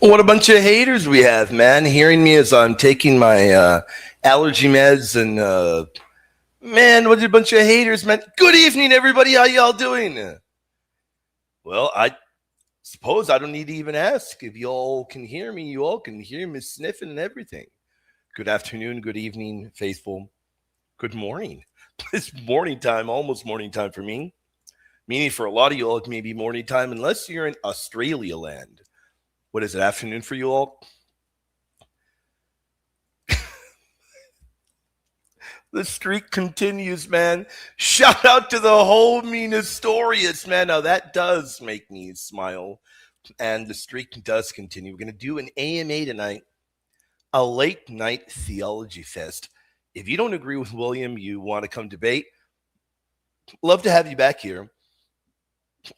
What a bunch of haters we have, man. Hearing me as I'm taking my allergy meds and man, what a bunch of haters, man. Good evening, everybody. How y'all doing? Well, I suppose I don't need to even ask. If y'all can hear me, you all can hear me sniffing and everything. Good afternoon, good evening, faithful. Good morning. It's morning time, almost morning time for me. Meaning for a lot of y'all, it may be morning time unless you're in Australia land. What is it, afternoon for you all? The streak continues, man. Shout out to the homie Nestorius, man. Now that does make me smile. And the streak does continue. We're going to do an AMA tonight, a late night theology fest. If you don't agree with William, you want to come debate, love to have you back here.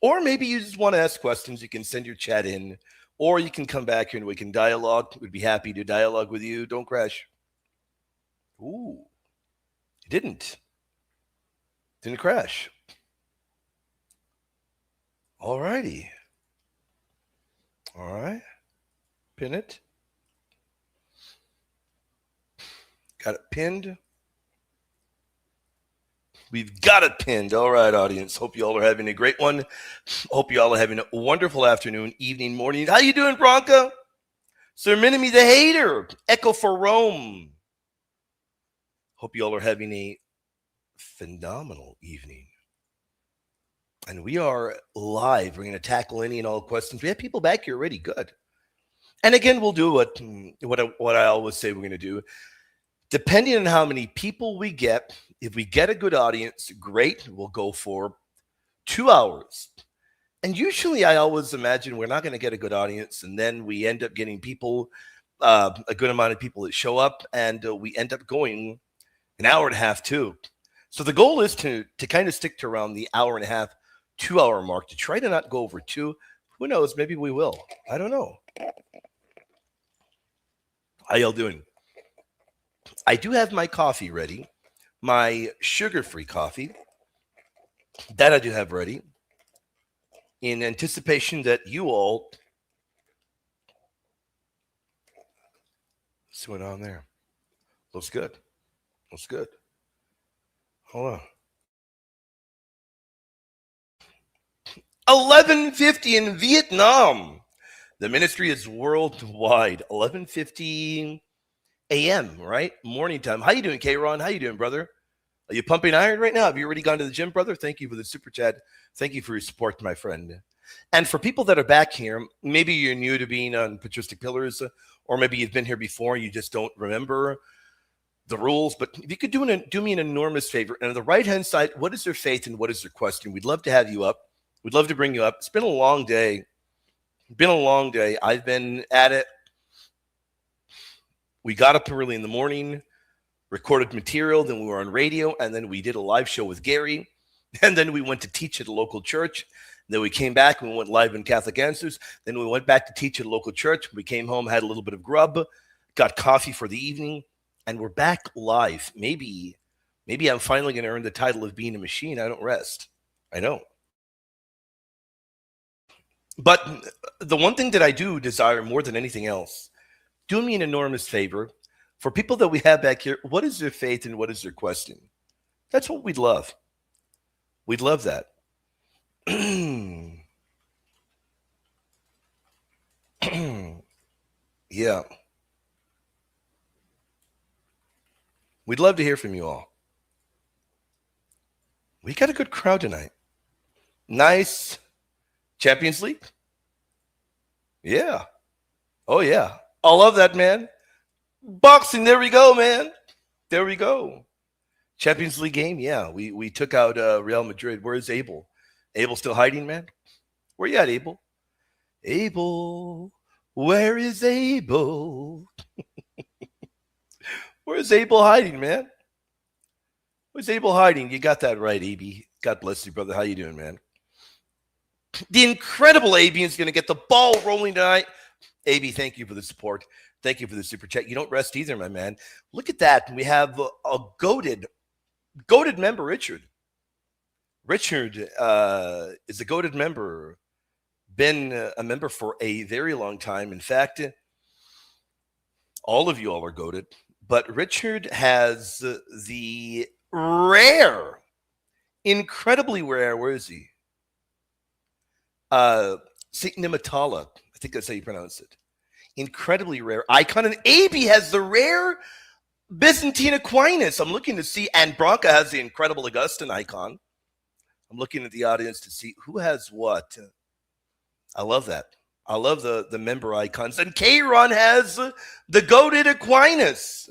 Or maybe you just want to ask questions. You can send your chat in, or you can come back here and we can dialogue. We'd be happy to dialogue with you. Don't crash. Ooh. Didn't crash. All righty. All right. Pin it. Got it pinned. We've got it pinned. All right, audience. Hope you all are having a great one. Hope you all are having a wonderful afternoon, evening, morning. How you doing, Bronca? Sir Minimi the Hater. Echo for Rome. Hope you all are having a phenomenal evening. And we are live. We're going to tackle any and all questions. We have people back here already. Good. And again, we'll do what I always say we're going to do. Depending on how many people we get, if we get a good audience, great. We'll go for 2 hours. And usually I always imagine we're not going to get a good audience, and then we end up getting people, a good amount of people that show up, and we end up going an hour and a half too. So the goal is to kind of stick to around the hour and a half, 2 hour mark, to try to not go over two. Who knows? Maybe we will. I don't know. How y'all doing? I do have my coffee ready, my sugar-free coffee. That I do have ready in anticipation that you all. What's going on there? Looks good. Looks good. Hold on. 11:50 in Vietnam. The ministry is worldwide. 11:50 a.m., right? Morning time. How you doing, K-Ron? How you doing, brother? Are you pumping iron right now? Have you already gone to the gym, brother? Thank you for the super chat. Thank you for your support, my friend. And for people that are back here, maybe you're new to being on Patristic Pillars, or maybe you've been here before, you just don't remember the rules. But if you could do me an enormous favor, and on the right-hand side, what is their faith and what is their question? We'd love to have you up. We'd love to bring you up. It's been a long day. I've been at it. We got up early in the morning, recorded material, then we were on radio, and then we did a live show with Gary, and then we went to teach at a local church. Then we came back and we went live in Catholic Answers. Then we went back to teach at a local church. We came home, had a little bit of grub, got coffee for the evening, and we're back live. Maybe I'm finally going to earn the title of being a machine. I don't rest. I know. But the one thing that I do desire more than anything else, do me an enormous favor. For people that we have back here, what is their faith and what is their question? That's what we'd love. We'd love that. Yeah. We'd love to hear from you all. We got a good crowd tonight. Nice. Champions League? Yeah. Oh, yeah. I love that, man. Boxing, there we go, man. There we go. Champions League game, yeah. We took out Real Madrid. Where's Abel? Abel still hiding, man? Where you at, Abel? Abel, where is Abel? Where's Abel hiding, man? Where's Abel hiding? You got that right, AB. God bless you, brother. How you doing, man? The incredible AB is going to get the ball rolling tonight. AB, thank you for the support. Thank you for the super chat. You don't rest either, my man. Look at that. We have a goated member, Richard. Richard is a goated member. been a member for a very long time. In fact, all of you all are goated, but Richard has the rare, incredibly rare, where is he? St. Nimitala, I think that's how you pronounce it. Incredibly rare icon. And AB has the rare Byzantine Aquinas. I'm looking to see, and Bronca has the incredible Augustine icon. I'm looking at the audience to see who has what. I love that. I love the member icons. And Kron has the goated Aquinas,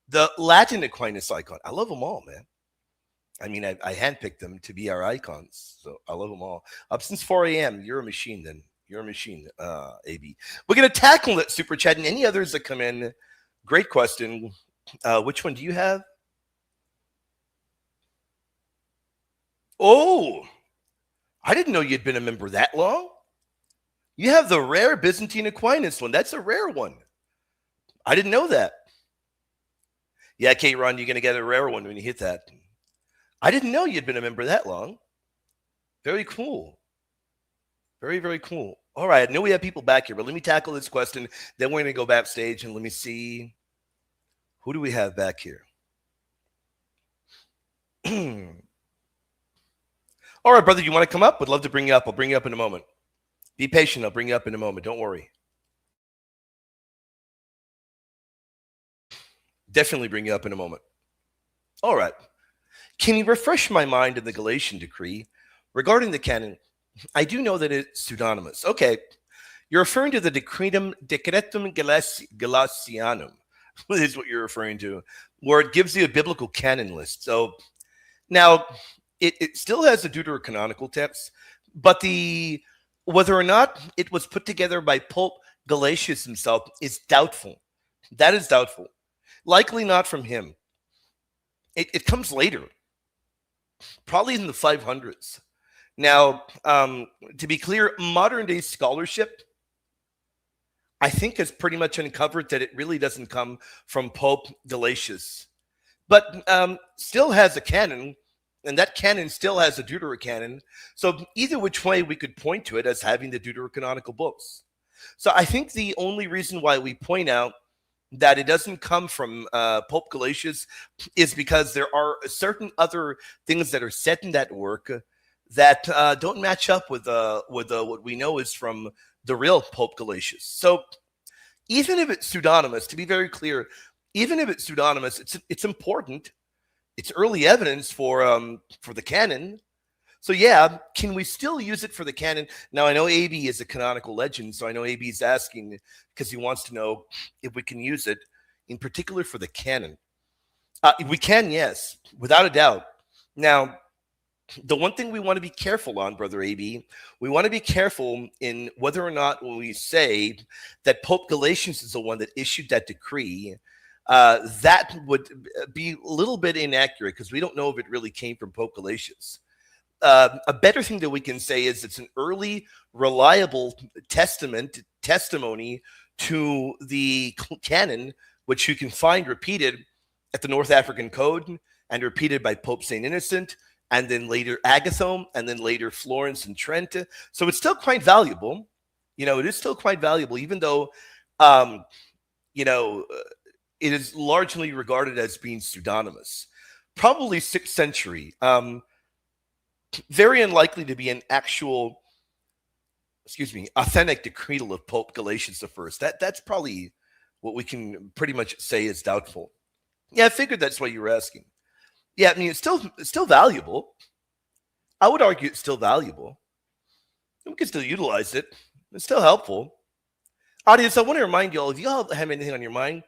the Latin Aquinas icon. I love them all, man. I mean, I handpicked them to be our icons. So I love them all. Up since 4 a.m. You're a machine then. You're a machine, AB. We're going to tackle that super chat and any others that come in. Great question. Which one do you have? Oh, I didn't know you'd been a member that long. You have the rare Byzantine Aquinas one. That's a rare one. I didn't know that. Yeah, Kate Ron, you're going to get a rare one when you hit that. I didn't know you'd been a member that long. Very cool. Very, very cool. All right, I know we have people back here, but let me tackle this question. Then we're going to go backstage and let me see. Who do we have back here? All right, brother, you want to come up? Would love to bring you up. I'll bring you up in a moment. Be patient. I'll bring you up in a moment. Don't worry. Definitely bring you up in a moment. All right. Can you refresh my mind in the Gelasian Decree regarding the canon? I do know that it's pseudonymous. Okay. You're referring to the Decretum Gelasianum, is what you're referring to, where it gives you a biblical canon list. So now it still has a deuterocanonical text, but whether or not it was put together by Pope Gelasius himself is doubtful. That is doubtful. Likely not from him. It comes later, probably in the 500s. Now, to be clear, modern day scholarship, I think, has pretty much uncovered that it really doesn't come from Pope Gelasius, but still has a canon, and that canon still has a deuterocanon. So either which way, we could point to it as having the deuterocanonical books. So I think the only reason why we point out that it doesn't come from Pope Gelasius is because there are certain other things that are said in that work that don't match up with what we know is from the real Pope Gelasius. So even if it's pseudonymous, to be very clear, even if it's pseudonymous, it's important. It's early evidence for the canon. So yeah, can we still use it for the canon? Now, I know AB is a canonical legend, so I know AB is asking because he wants to know if we can use it, in particular for the canon. We can, yes, without a doubt. Now, the one thing we want to be careful on, Brother AB, we want to be careful in whether or not when we say that Pope Gelasius is the one that issued that decree, that would be a little bit inaccurate because we don't know if it really came from Pope Gelasius. A better thing that we can say is it's an early, reliable testimony to the canon, which you can find repeated at the North African Code and repeated by Pope St. Innocent, and then later Agathon, and then later Florence and Trent. So it's still quite valuable. It is still quite valuable, even though, it is largely regarded as being pseudonymous. Probably 6th century. Very unlikely to be an actual, authentic decretal of Pope Gelasius I. That's probably what we can pretty much say is doubtful. Yeah, I figured that's why you were asking. Yeah, I mean, it's still valuable. I would argue it's still valuable. We can still utilize it. It's still helpful. Audience, I want to remind you all, if you all have anything on your mind,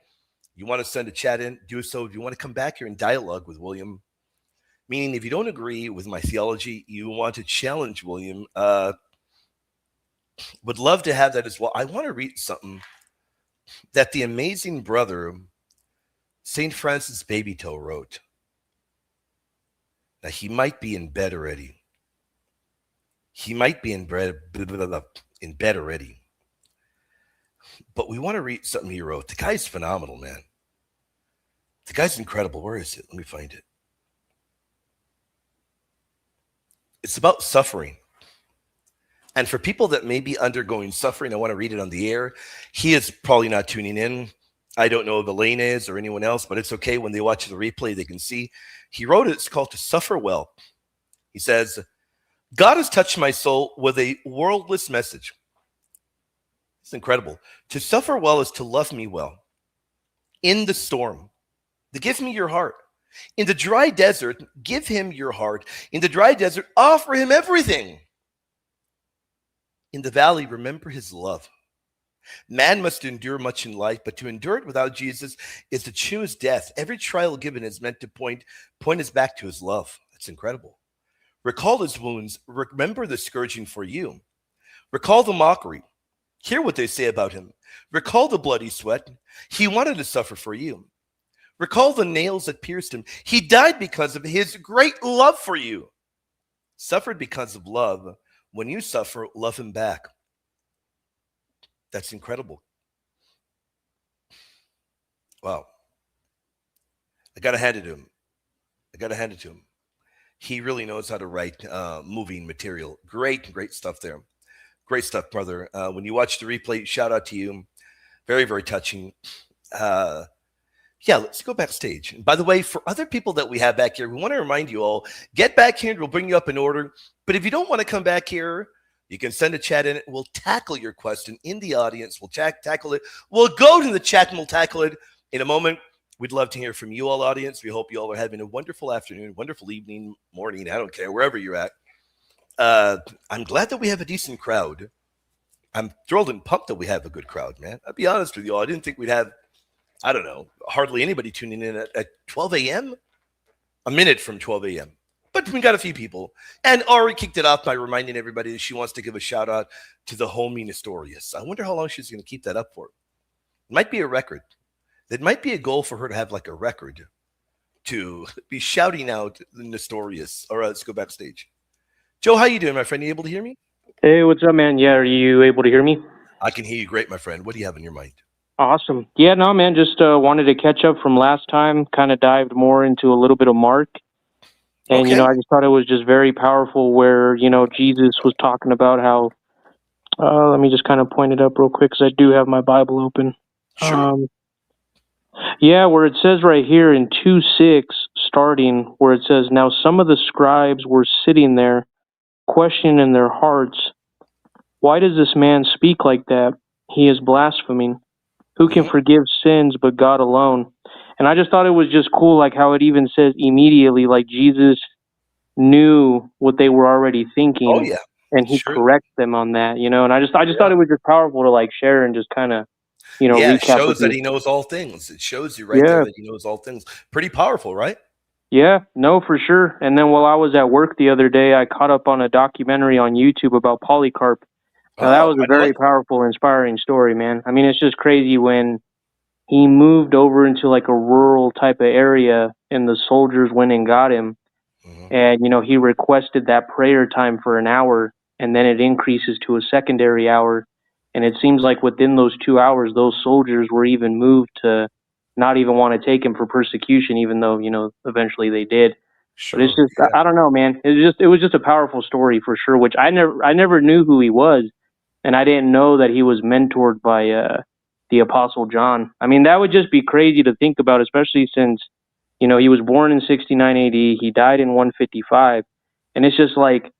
you want to send a chat in, do so. If you want to come back here and dialogue with William, meaning if you don't agree with my theology, you want to challenge William, would love to have that as well. I want to read something that the amazing brother, St. Francis Babytoe, wrote. Now, he might be in bed already. He might be in bed already. But we want to read something he wrote. The guy's phenomenal, man. The guy's incredible. Where is it? Let me find it. It's about suffering. And for people that may be undergoing suffering, I want to read it on the air. He is probably not tuning in. I don't know if Elaine is or anyone else, but it's okay. When they watch the replay, they can see. He wrote it. It's called To Suffer Well. He says, God has touched my soul with a worldless message. It's incredible. To suffer well is to love me well. In the storm, to give me your heart. In the dry desert, give him your heart. In the dry desert, offer him everything. In the valley, remember his love. Man must endure much in life, but to endure it without Jesus is to choose death. Every trial given is meant to point us back to his love. That's incredible. Recall his wounds. Remember the scourging for you. Recall the mockery. Hear what they say about him. Recall the bloody sweat. He wanted to suffer for you. Recall the nails that pierced him. He died because of his great love for you. Suffered because of love. When you suffer, love him back. That's incredible. Wow. I got to hand it to him. He really knows how to write moving material. Great stuff there. Great stuff, brother. When you watch the replay, shout out to you. Very, very touching. Yeah, let's go backstage. And by the way, for other people that we have back here, we want to remind you all, get back here and we'll bring you up in order. But if you don't want to come back here, you can send a chat in. We'll tackle your question in the audience. We'll tackle it. We'll go to the chat and we'll tackle it in a moment. We'd love to hear from you all, audience. We hope you all are having a wonderful afternoon, wonderful evening, morning. I don't care, wherever you're at. I'm glad that we have a decent crowd. I'm thrilled and pumped that we have a good crowd, man. I'll be honest with you all. I didn't think we'd have, I don't know, hardly anybody tuning in at 12 a.m. A minute from 12 a.m. But we got a few people. And Ari kicked it off by reminding everybody that she wants to give a shout out to the homie Nestorius. I wonder how long she's going to keep that up for. It might be a record. That might be a goal for her to have like a record to be shouting out the Nestorius. All right, let's go backstage. Joe, how you doing, my friend? You able to hear me? Hey, what's up, man? Yeah, are you able to hear me? I can hear you great, my friend. What do you have in your mind? Awesome. Yeah, no, man, just wanted to catch up from last time, kind of dived more into a little bit of Mark. And, Okay. I just thought it was just very powerful where, Jesus was talking about how, let me just kind of point it up real quick because I do have my Bible open. Sure. Yeah, where it says right here in 2:6, starting, where it says, now some of the scribes were sitting there, questioning in their hearts, why does this man speak like that? He is blaspheming. Who can forgive sins but God alone? And I just thought it was just cool, like how it even says immediately, like Jesus knew what they were already thinking. Oh, yeah. And he corrects them on that, and I just thought it was just powerful to like share and just kind of, yeah, it recap. shows that he knows all things. It shows you right there that he knows all things. Pretty powerful, right? Yeah, no, for sure. And then while I was at work the other day, I caught up on a documentary on YouTube about Polycarp. Now, that was a very powerful, inspiring story, man. I mean, it's just crazy when he moved over into like a rural type of area and the soldiers went and got him. And, he requested that prayer time for an hour and then it increases to a secondary hour. And it seems like within those 2 hours, those soldiers were even moved to not even want to take him for persecution, even though, eventually they did. Sure. But it's just, I don't know, man. It was just a powerful story for sure, which I never knew who he was. And I didn't know that he was mentored by the Apostle John. I mean, that would just be crazy to think about, especially since, he was born in 69 AD. He died in 155. And it's just like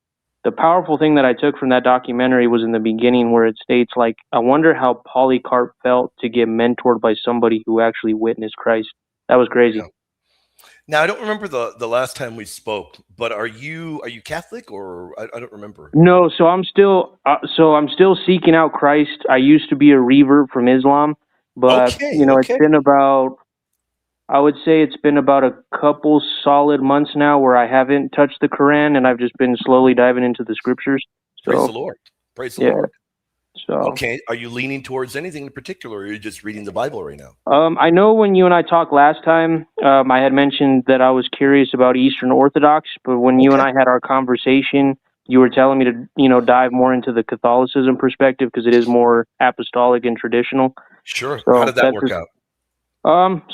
the powerful thing that I took from that documentary was in the beginning where it states, like, I wonder how Polycarp felt to get mentored by somebody who actually witnessed Christ. That was crazy. Yeah. Now, I don't remember the last time we spoke, but are you Catholic or I don't remember? No, so I'm still seeking out Christ. I used to be a revert from Islam, but it's been about, I would say it's been about a couple solid months now where I haven't touched the Quran and I've just been slowly diving into the scriptures. So, praise the Lord. Praise the Lord. So, okay, are you leaning towards anything in particular, or are you just reading the Bible right now? I know when you and I talked last time, I had mentioned that I was curious about Eastern Orthodox, but when you and I had our conversation, you were telling me to, dive more into the Catholicism perspective because it is more apostolic and traditional. Sure. So how did that work out?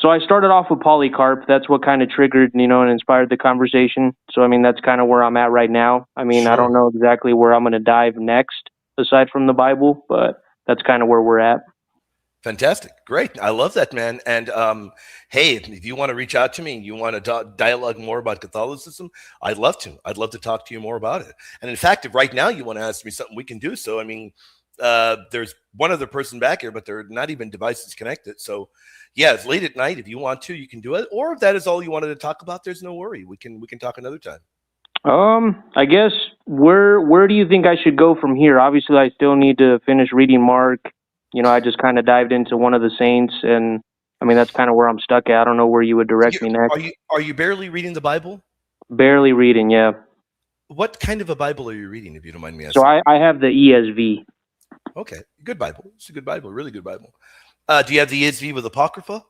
So I started off with Polycarp. That's what kind of triggered, and inspired the conversation. So, I mean, that's kind of where I'm at right now. I mean, I don't know exactly where I'm going to dive next. aside from the Bible, but that's kind of where we're at. Fantastic. Great. I love that, man. And hey, if you want to reach out to me and you want to dialogue more about Catholicism, I'd love to. I'd love to talk to you more about it. And in fact, if right now you want to ask me something, we can do so. I mean, there's one other person back here, but they're not even devices connected. So yeah, it's late at night. If you want to, you can do it. Or if that is all you wanted to talk about, there's no worry. We can talk another time. I guess where do you think I should go from here? Obviously, I still need to finish reading Mark. I just kind of dived into one of the saints, and I mean that's kind of where I'm stuck at. I don't know where you would direct me next. Are you barely reading the Bible? Barely reading, yeah. What kind of a Bible are you reading, if you don't mind me asking? So I have the ESV. Okay, good Bible. It's a good Bible, really good Bible. Do you have the ESV with Apocrypha?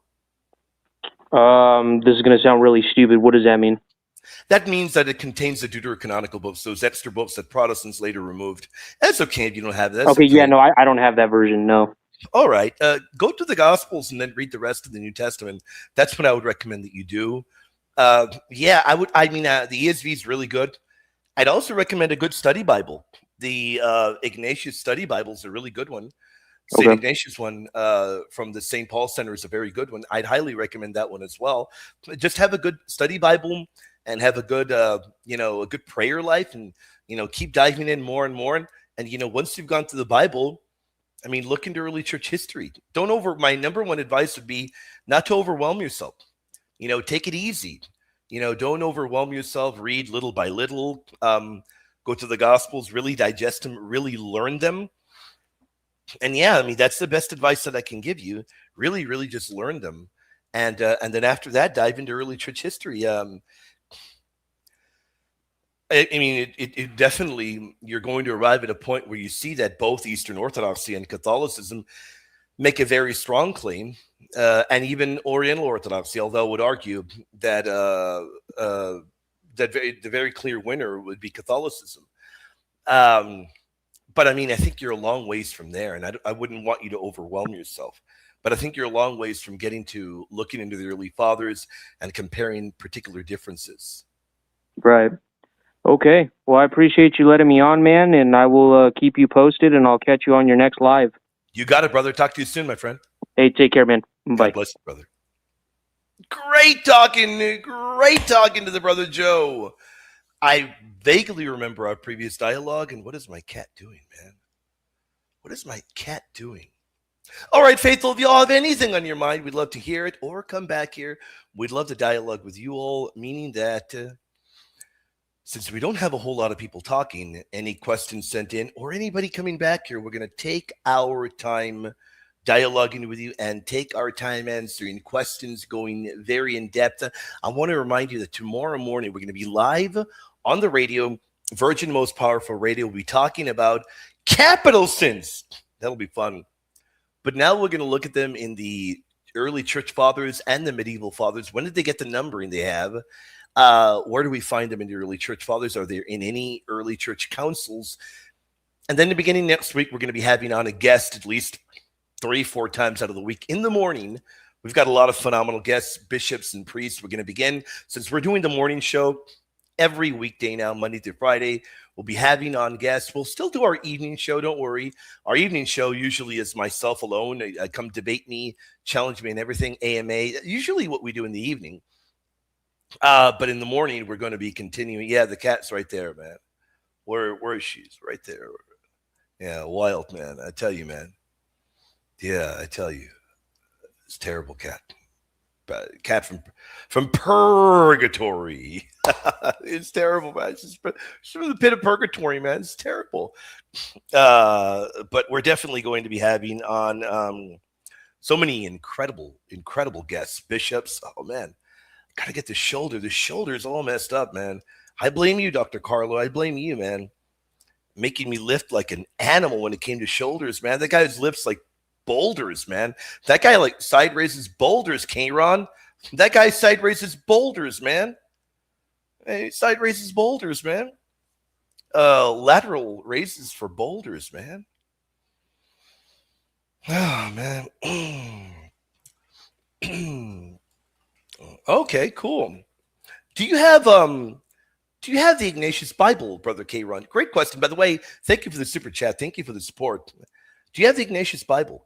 This is going to sound really stupid. What does that mean? That means that it contains the deuterocanonical books, those extra books that Protestants later removed. That's okay if you don't have that. Okay, yeah, no, I don't have that version, no. All right. Go to the Gospels and then read the rest of the New Testament. That's what I would recommend that you do. Yeah, I would. I mean, the ESV is really good. I'd also recommend a good study Bible. The Ignatius Study Bible is a really good one. St. Okay. Ignatius one from the St. Paul Center is a very good one. I'd highly recommend that one as well. Just have a good study Bible and have a good, a good prayer life, and keep diving in more and more. And once you've gone through the Bible, I mean, look into early church history. My number one advice would be not to overwhelm yourself. Take it easy. Don't overwhelm yourself. Read little by little. Go to the Gospels, really digest them, really learn them. And yeah, I mean, that's the best advice that I can give you. Really, really just learn them. And then after that, dive into early church history. I mean, it definitely, you're going to arrive at a point where you see that both Eastern Orthodoxy and Catholicism make a very strong claim, and even Oriental Orthodoxy, although I would argue that the very clear winner would be Catholicism. But I mean, I think you're a long ways from there, and I wouldn't want you to overwhelm yourself. But I think you're a long ways from getting to looking into the early fathers and comparing particular differences. Right. Okay. Well, I appreciate you letting me on, man, and I will keep you posted, and I'll catch you on your next live. You got it, brother. Talk to you soon, my friend. Hey, take care, man. Bye. God bless you, brother. Great talking to the brother Joe. I vaguely remember our previous dialogue, and what is my cat doing, man? What is my cat doing? All right, faithful, if y'all have anything on your mind, we'd love to hear it, or come back here. We'd love to dialogue with you all, meaning that since we don't have a whole lot of people talking, any questions sent in, or anybody coming back here, we're going to take our time dialoguing with you and take our time answering questions, going very in depth. I want to remind you that tomorrow morning we're going to be live on the radio, Virgin Most Powerful Radio. We'll be talking about capital sins. That'll be fun. But now we're going to look at them in the early church fathers and the medieval fathers. When did they get the numbering they have? Where do we find them in the early church fathers? Are they in any early church councils? And then the beginning next week, we're going to be having on a guest at least 3-4 times out of the week in the morning. We've got a lot of phenomenal guests, bishops and priests. We're going to begin, since we're doing the morning show every weekday now, Monday through Friday, we'll be having on guests. We'll still do our evening show. Don't worry. Our evening show usually is myself alone. I come debate me, challenge me and everything, AMA, usually what we do in the evening. But in the morning, we're going to be continuing. Yeah, the cat's right there, man. Where is she? Right there. Yeah, wild, man. I tell you, man. Yeah, I tell you. It's terrible cat. Cat from Purgatory. It's terrible, man. It's from the pit of Purgatory, man. It's terrible. But we're definitely going to be having on so many incredible guests, bishops. Oh, man. Got to get the shoulder. The shoulder's all messed up, man. I blame you, Dr. Carlo. I blame you, man. Making me lift like an animal when it came to shoulders, man. That guy's lifts like boulders, man. That guy like side raises boulders, Kron. That guy side raises boulders, man. Hey, side raises boulders, man. Lateral raises for boulders, man. Oh, man. Okay, cool. Do you have Do you have the Ignatius Bible, Brother K. Ron? Great question. By the way, thank you for the super chat. Thank you for the support. Do you have the Ignatius Bible?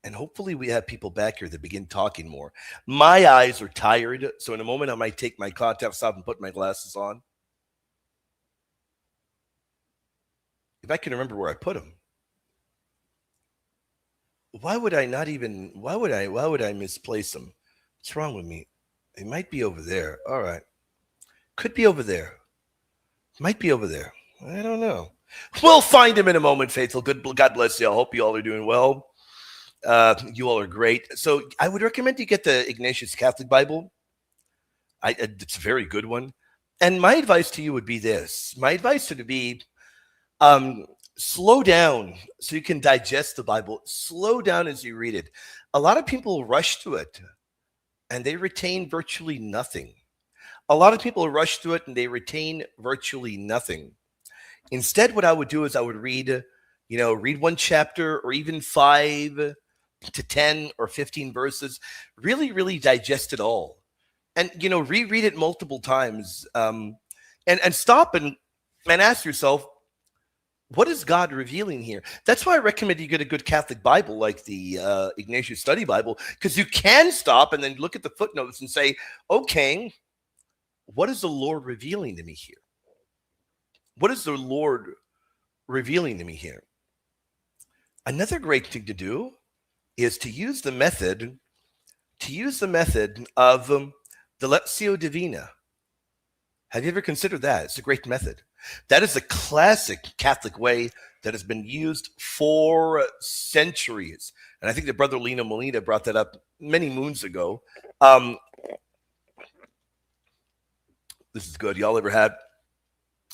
And hopefully we have people back here that begin talking more. My eyes are tired, so in a moment I might take my contacts off and put my glasses on. If I can remember where I put them. Why would I misplace them? What's wrong with me? It might be over there. All right. Could be over there. Might be over there. I don't know. We'll find him in a moment, faithful. God bless you. I hope you all are doing well. You all are great. So I would recommend you get the Ignatius Catholic Bible. It's a very good one. And my advice to you would be this. My advice would be slow down so you can digest the Bible. Slow down as you read it. A lot of people rush to it and they retain virtually nothing. A lot of people rush to it and they retain virtually nothing. Instead, what I would do is I would read one chapter or even 5 to 10 or 15 verses, really digest it all. And, reread it multiple times and stop and ask yourself, what is God revealing here? That's why I recommend you get a good Catholic Bible like the Ignatius Study Bible, because you can stop and then look at the footnotes and say, okay, what is the Lord revealing to me here? What is the Lord revealing to me here? Another great thing to do is to use the method of the Lectio Divina. Have you ever considered that? It's a great method. That is a classic Catholic way that has been used for centuries. And I think that Brother Lino Molina brought that up many moons ago. This is good. Y'all ever had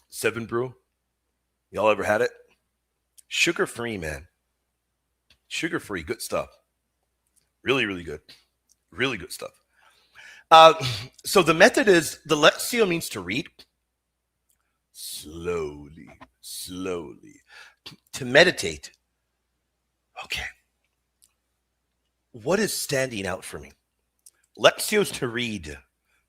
7 Brew? Y'all ever had it? Sugar-free, man. Sugar-free, good stuff. Really good. Really good stuff. So the method is, the Lectio means to read slowly. To meditate. Okay. What is standing out for me? Lectio is to read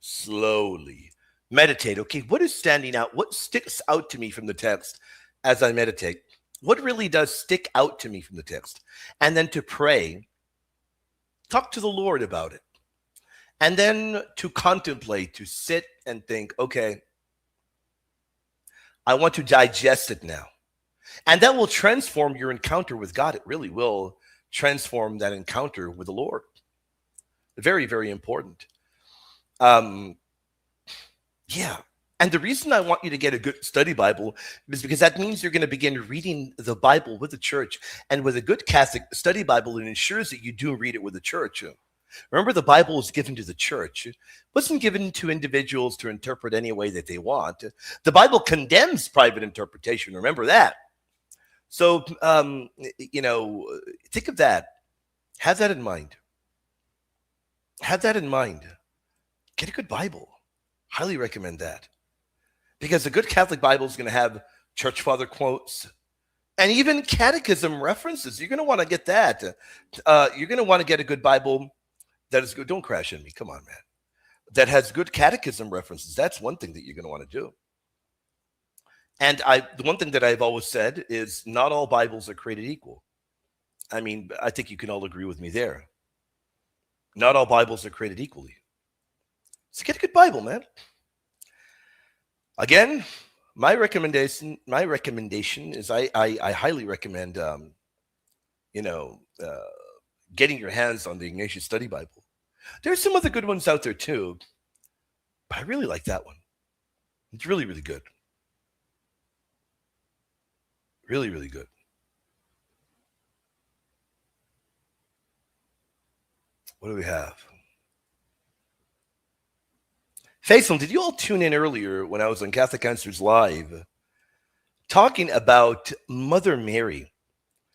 slowly. Meditate. Okay, what is standing out? What sticks out to me from the text as I meditate? What really does stick out to me from the text? And then to pray, talk to the Lord about it. And then to contemplate, to sit and think, okay, I want to digest it now. And that will transform your encounter with God. It really will transform that encounter with the Lord. Very, very important. Yeah. And the reason I want you to get a good study Bible is because that means you're going to begin reading the Bible with the church. And with a good Catholic study Bible, it ensures that you do read it with the church. Remember, the Bible was given to the church. It wasn't given to individuals to interpret any way that they want. The Bible condemns private interpretation. Remember that. So, think of that. Have that in mind. Have that in mind. Get a good Bible. Highly recommend that. Because a good Catholic Bible is going to have church father quotes and even catechism references. You're going to want to get that. You're going to want to get a good Bible that is good. Don't crash in me. Come on, man. That has good catechism references. That's one thing that you're going to want to do. And the one thing that I've always said is not all Bibles are created equal. I mean, I think you can all agree with me there. Not all Bibles are created equally. So get a good Bible, man. Again, my recommendation is I highly recommend, getting your hands on the Ignatius Study Bible. There's some other good ones out there too, but I really like that one. It's really, really good. Really, really good. What do we have? Faithful, did you all tune in earlier when I was on Catholic Answers Live talking about Mother Mary?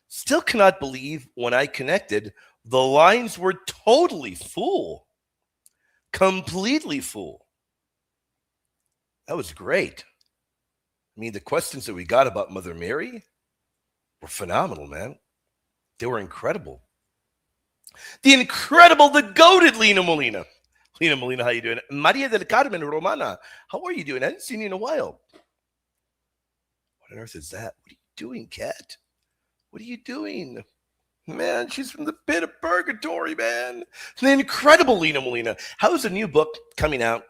Still cannot believe when I connected, the lines were totally full. Completely full. That was great. I mean, the questions that we got about Mother Mary were phenomenal, man. They were incredible. The goated Lena Molina. Lena Molina, how you doing? Maria del Carmen Romana, how are you doing? I haven't seen you in a while. What on earth is that? What are you doing, cat? What are you doing? Man, she's from the pit of purgatory, man. The incredible Lena Molina. How's a new book coming out?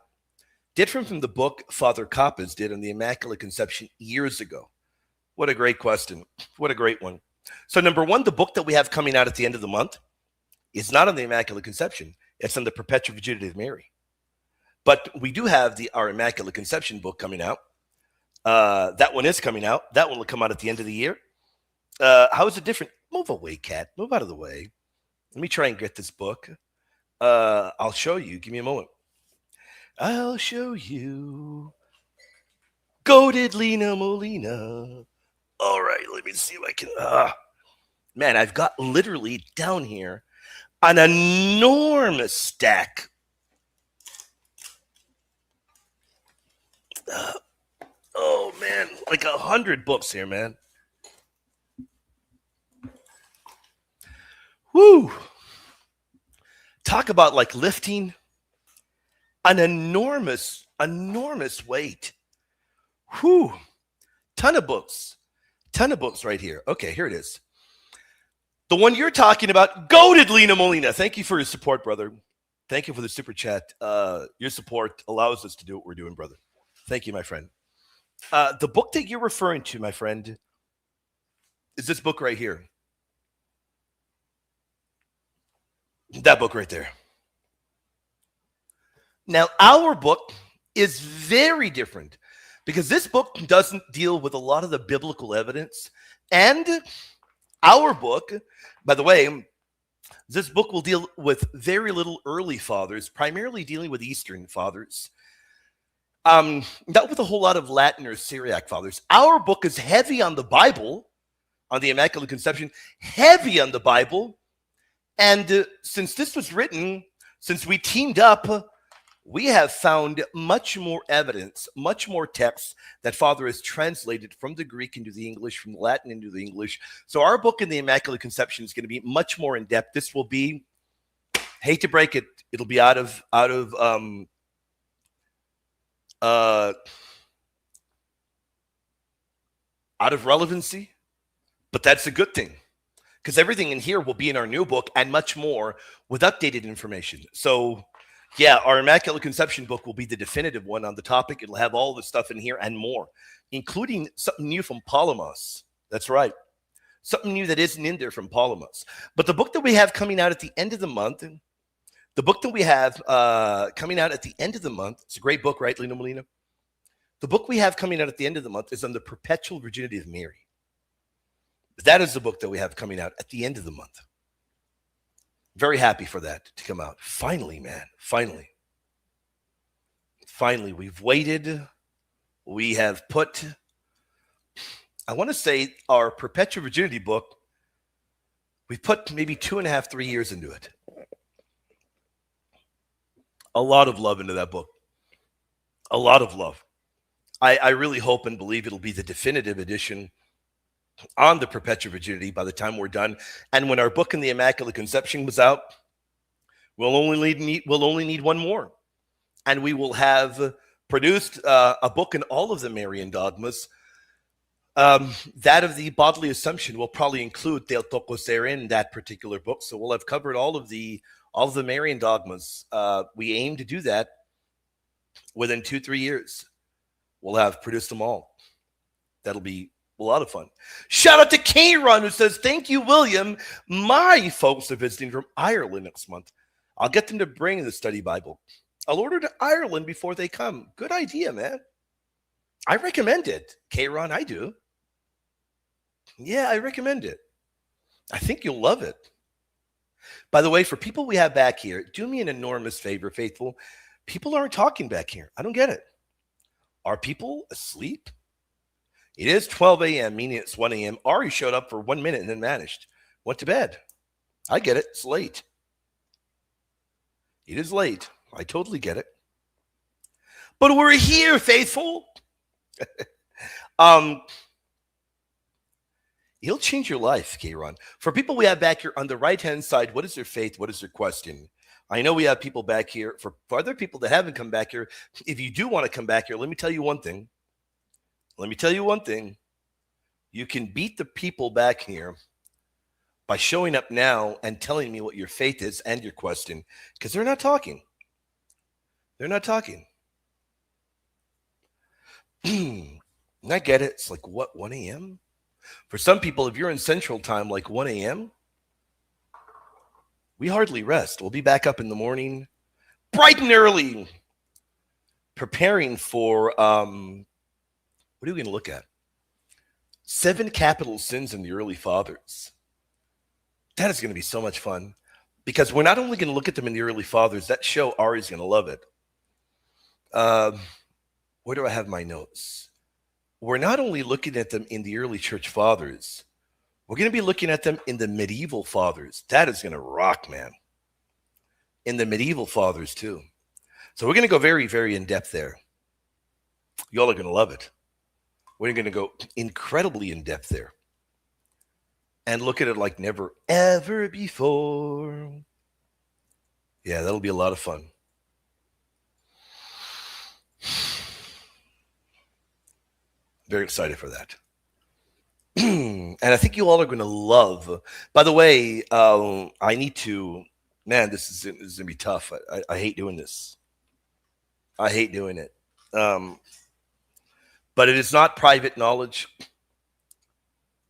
Different from the book Father Kappas did on the Immaculate Conception years ago. What a great question. What a great one. So number one, the book that we have coming out at the end of the month is not on the Immaculate Conception. It's on the Perpetual Virginity of Mary. But we do have our Immaculate Conception book coming out. That one is coming out. That one will come out at the end of the year. How is it different? Move away, cat. Move out of the way. Let me try and get this book. I'll show you. Give me a moment. I'll show you. Goated Lena Molina. All right, let me see if I can. Man, I've got literally down here an enormous stack. Oh, man, like 100 books here, man. Woo! Talk about like lifting an enormous weight. Whew. Ton of books right here. Okay, here it is. The one you're talking about, goated Lena Molina. Thank you for your support, brother. Thank you for the super chat. Your support allows us to do what we're doing, brother. Thank you, my friend. The book that you're referring to, my friend, is this book right here. That book right there. Now, our book is very different because this book doesn't deal with a lot of the biblical evidence. And our book, by the way, this book will deal with very little early fathers, primarily dealing with Eastern fathers. Not with a whole lot of Latin or Syriac fathers. Our book is heavy on the Bible, on the Immaculate Conception, heavy on the Bible. And since this was written, since we teamed up, we have found much more evidence, much more text that Father has translated from the Greek into the English, from the Latin into the English. So our book in the Immaculate Conception is going to be much more in depth. This will be, hate to break it, it'll be out of relevancy, but that's a good thing because everything in here will be in our new book and much more with updated information. So yeah, our Immaculate Conception book will be the definitive one on the topic. It'll have all the stuff in here and more, including something new from Palamas. That's right. Something new that isn't in there from Palamas. But the book that we have coming out at the end of the month, it's a great book, right, Lena Molina? The book we have coming out at the end of the month is on the Perpetual Virginity of Mary. That is the book that we have coming out at the end of the month. Very happy for that to come out. Finally, man. Finally, we've waited. We have put, I want to say our Perpetual Virginity book, we've put maybe 2.5, 3 years into it. A lot of love into that book. A lot of love. I really hope and believe it'll be the definitive edition on the Perpetual Virginity by the time we're done. And when our book in the Immaculate Conception was out, we'll only need one more. And we will have produced a book in all of the Marian dogmas. That of the bodily assumption will probably include Theotokos in that particular book. So we'll have covered all of the Marian dogmas. We aim to do that within 2-3 years. We'll have produced them all. That'll be a lot of fun. Shout out to Kron, who says, thank you, William. My folks are visiting from Ireland next month. I'll get them to bring the study Bible. I'll order to Ireland before they come. Good idea, man. I recommend it. Kron, I do. Yeah, I recommend it. I think you'll love it. By the way, for people we have back here, do me an enormous favor, faithful. People aren't talking back here. I don't get it. Are people asleep? It is 12 a.m., meaning it's 1 a.m. Ari showed up for 1 minute and then vanished. Went to bed. I get it. It's late. It is late. I totally get it. But we're here, faithful. He'll change your life, Kayron. For people we have back here on the right-hand side, what is their faith? What is their question? I know we have people back here. For other people that haven't come back here, if you do want to come back here, let me tell you one thing. You can beat the people back here by showing up now and telling me what your faith is and your question, because they're not talking. I get it. It's like, what, 1 a.m.? For some people, if you're in Central Time, like 1 a.m., we hardly rest. We'll be back up in the morning, bright and early, preparing for, what are we going to look at? 7 capital sins in the early fathers. That is going to be so much fun, because we're not only going to look at them in the early fathers. That show, Ari's going to love it. Where do I have my notes? We're not only looking at them in the early church fathers, we're going to be looking at them in the medieval fathers. That is going to rock, man. In the medieval fathers, too. So we're going to go very, very in-depth there. Y'all are going to love it. We're going to go incredibly in-depth there. And look at it like never, ever before. Yeah, that'll be a lot of fun. Very excited for that. And I think you all are going to love. By the way, I need to, man, this is going to be tough. I hate doing this. I hate doing it. But it is not private knowledge.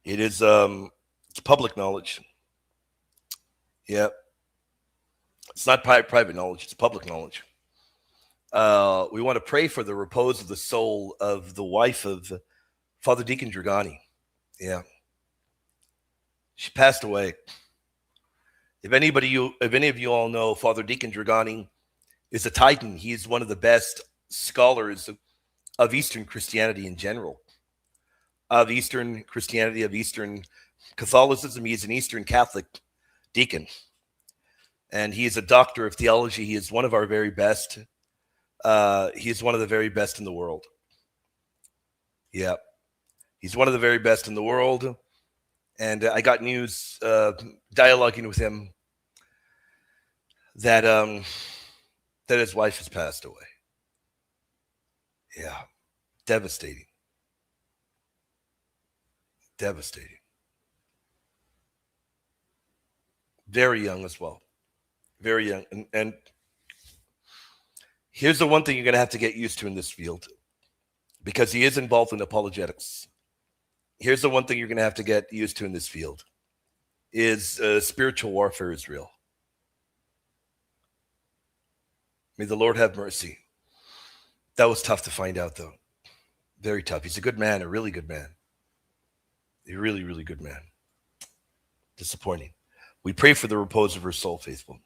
It is it's public knowledge. Yeah. It's not private knowledge. It's public knowledge. We want to pray for the repose of the soul of the wife of Father Deacon Dragani. Yeah. She passed away. If any of you all know, Father Deacon Dragani is a titan. He is one of the best scholars of Eastern Christianity in general. Of Eastern Christianity, of Eastern Catholicism. He is an Eastern Catholic deacon. And he is a doctor of theology. He is one of our very best. He is one of the very best in the world. Yeah. He's one of the very best in the world. And I got news, dialoguing with him, that his wife has passed away. Yeah. Devastating. Very young as well. Very young. And here's the one thing you're going to have to get used to in this field, because he is involved in apologetics. Here's the one thing you're going to have to get used to in this field is spiritual warfare is real. May the Lord have mercy. That was tough to find out, though. Very tough. He's a good man, a really good man. A really, really good man. Disappointing. We pray for the repose of her soul, faithful.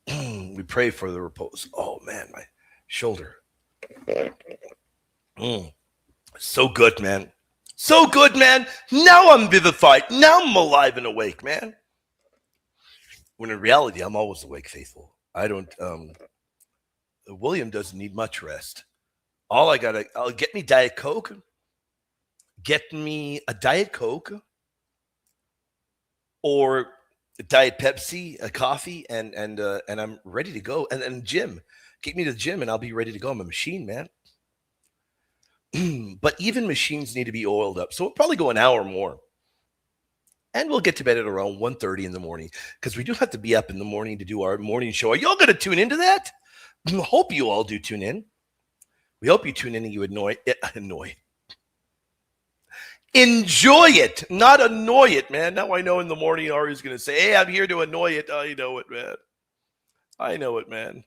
We pray for the repose. Oh, man, my shoulder. So good, man. So good, man. Now I'm vivified. Now I'm alive and awake, man. When in reality, I'm always awake, faithful. I don't, William doesn't need much rest. I'll get me Diet Coke. Get me a Diet Coke or a Diet Pepsi, a coffee, and I'm ready to go. And gym. Get me to the gym and I'll be ready to go. I'm a machine, man. But even machines need to be oiled up. So we'll probably go an hour more. And we'll get to bed at around 1:30 in the morning, because we do have to be up in the morning to do our morning show. Are y'all going to tune into that? I hope you all do tune in. We hope you tune in and you enjoy it, not annoy it, man. Now I know in the morning Ari's going to say, hey, I'm here to annoy it. I know it, man.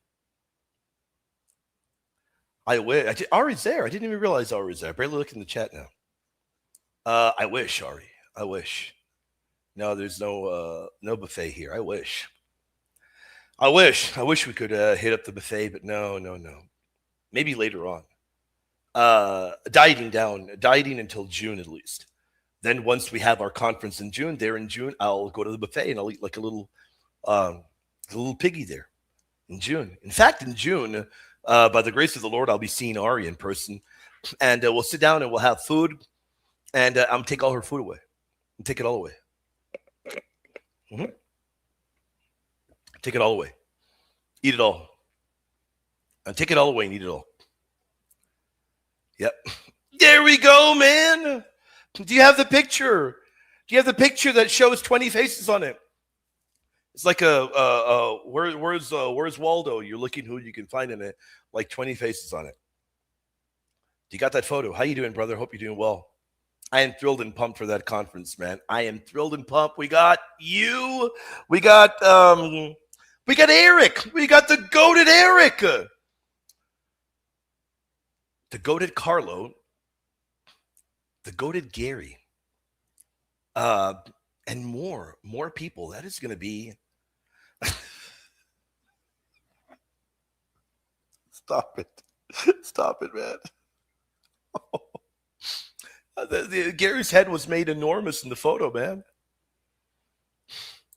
I wish. Ari's there. I didn't even realize Ari was there. I barely look in the chat now. I wish, Ari. I wish. No, there's no buffet here. I wish we could hit up the buffet, but no. Maybe later on. Dieting until June at least. Then once we have our conference in June, I'll go to the buffet and I'll eat like a little piggy there in June. In fact, in June, by the grace of the Lord, I'll be seeing Ari in person. and we'll sit down and we'll have food, and I'm going to take all her food away. And take it all away. Mm-hmm. Take it all away. Eat it all. And take it all away and eat it all. Yep. There we go, man. Do you have the picture? Do you have the picture that shows 20 faces on it? It's like where's Waldo? You're looking who you can find in it, like 20 faces on it. You got that photo? How you doing, brother? Hope you're doing well. I am thrilled and pumped for that conference, man. I am thrilled and pumped. We got you. We got Eric. We got the goated Eric. The goated Carlo. The goated Gary. And more people. That is going to be. Stop it, man. Gary's head was made enormous in the photo, man.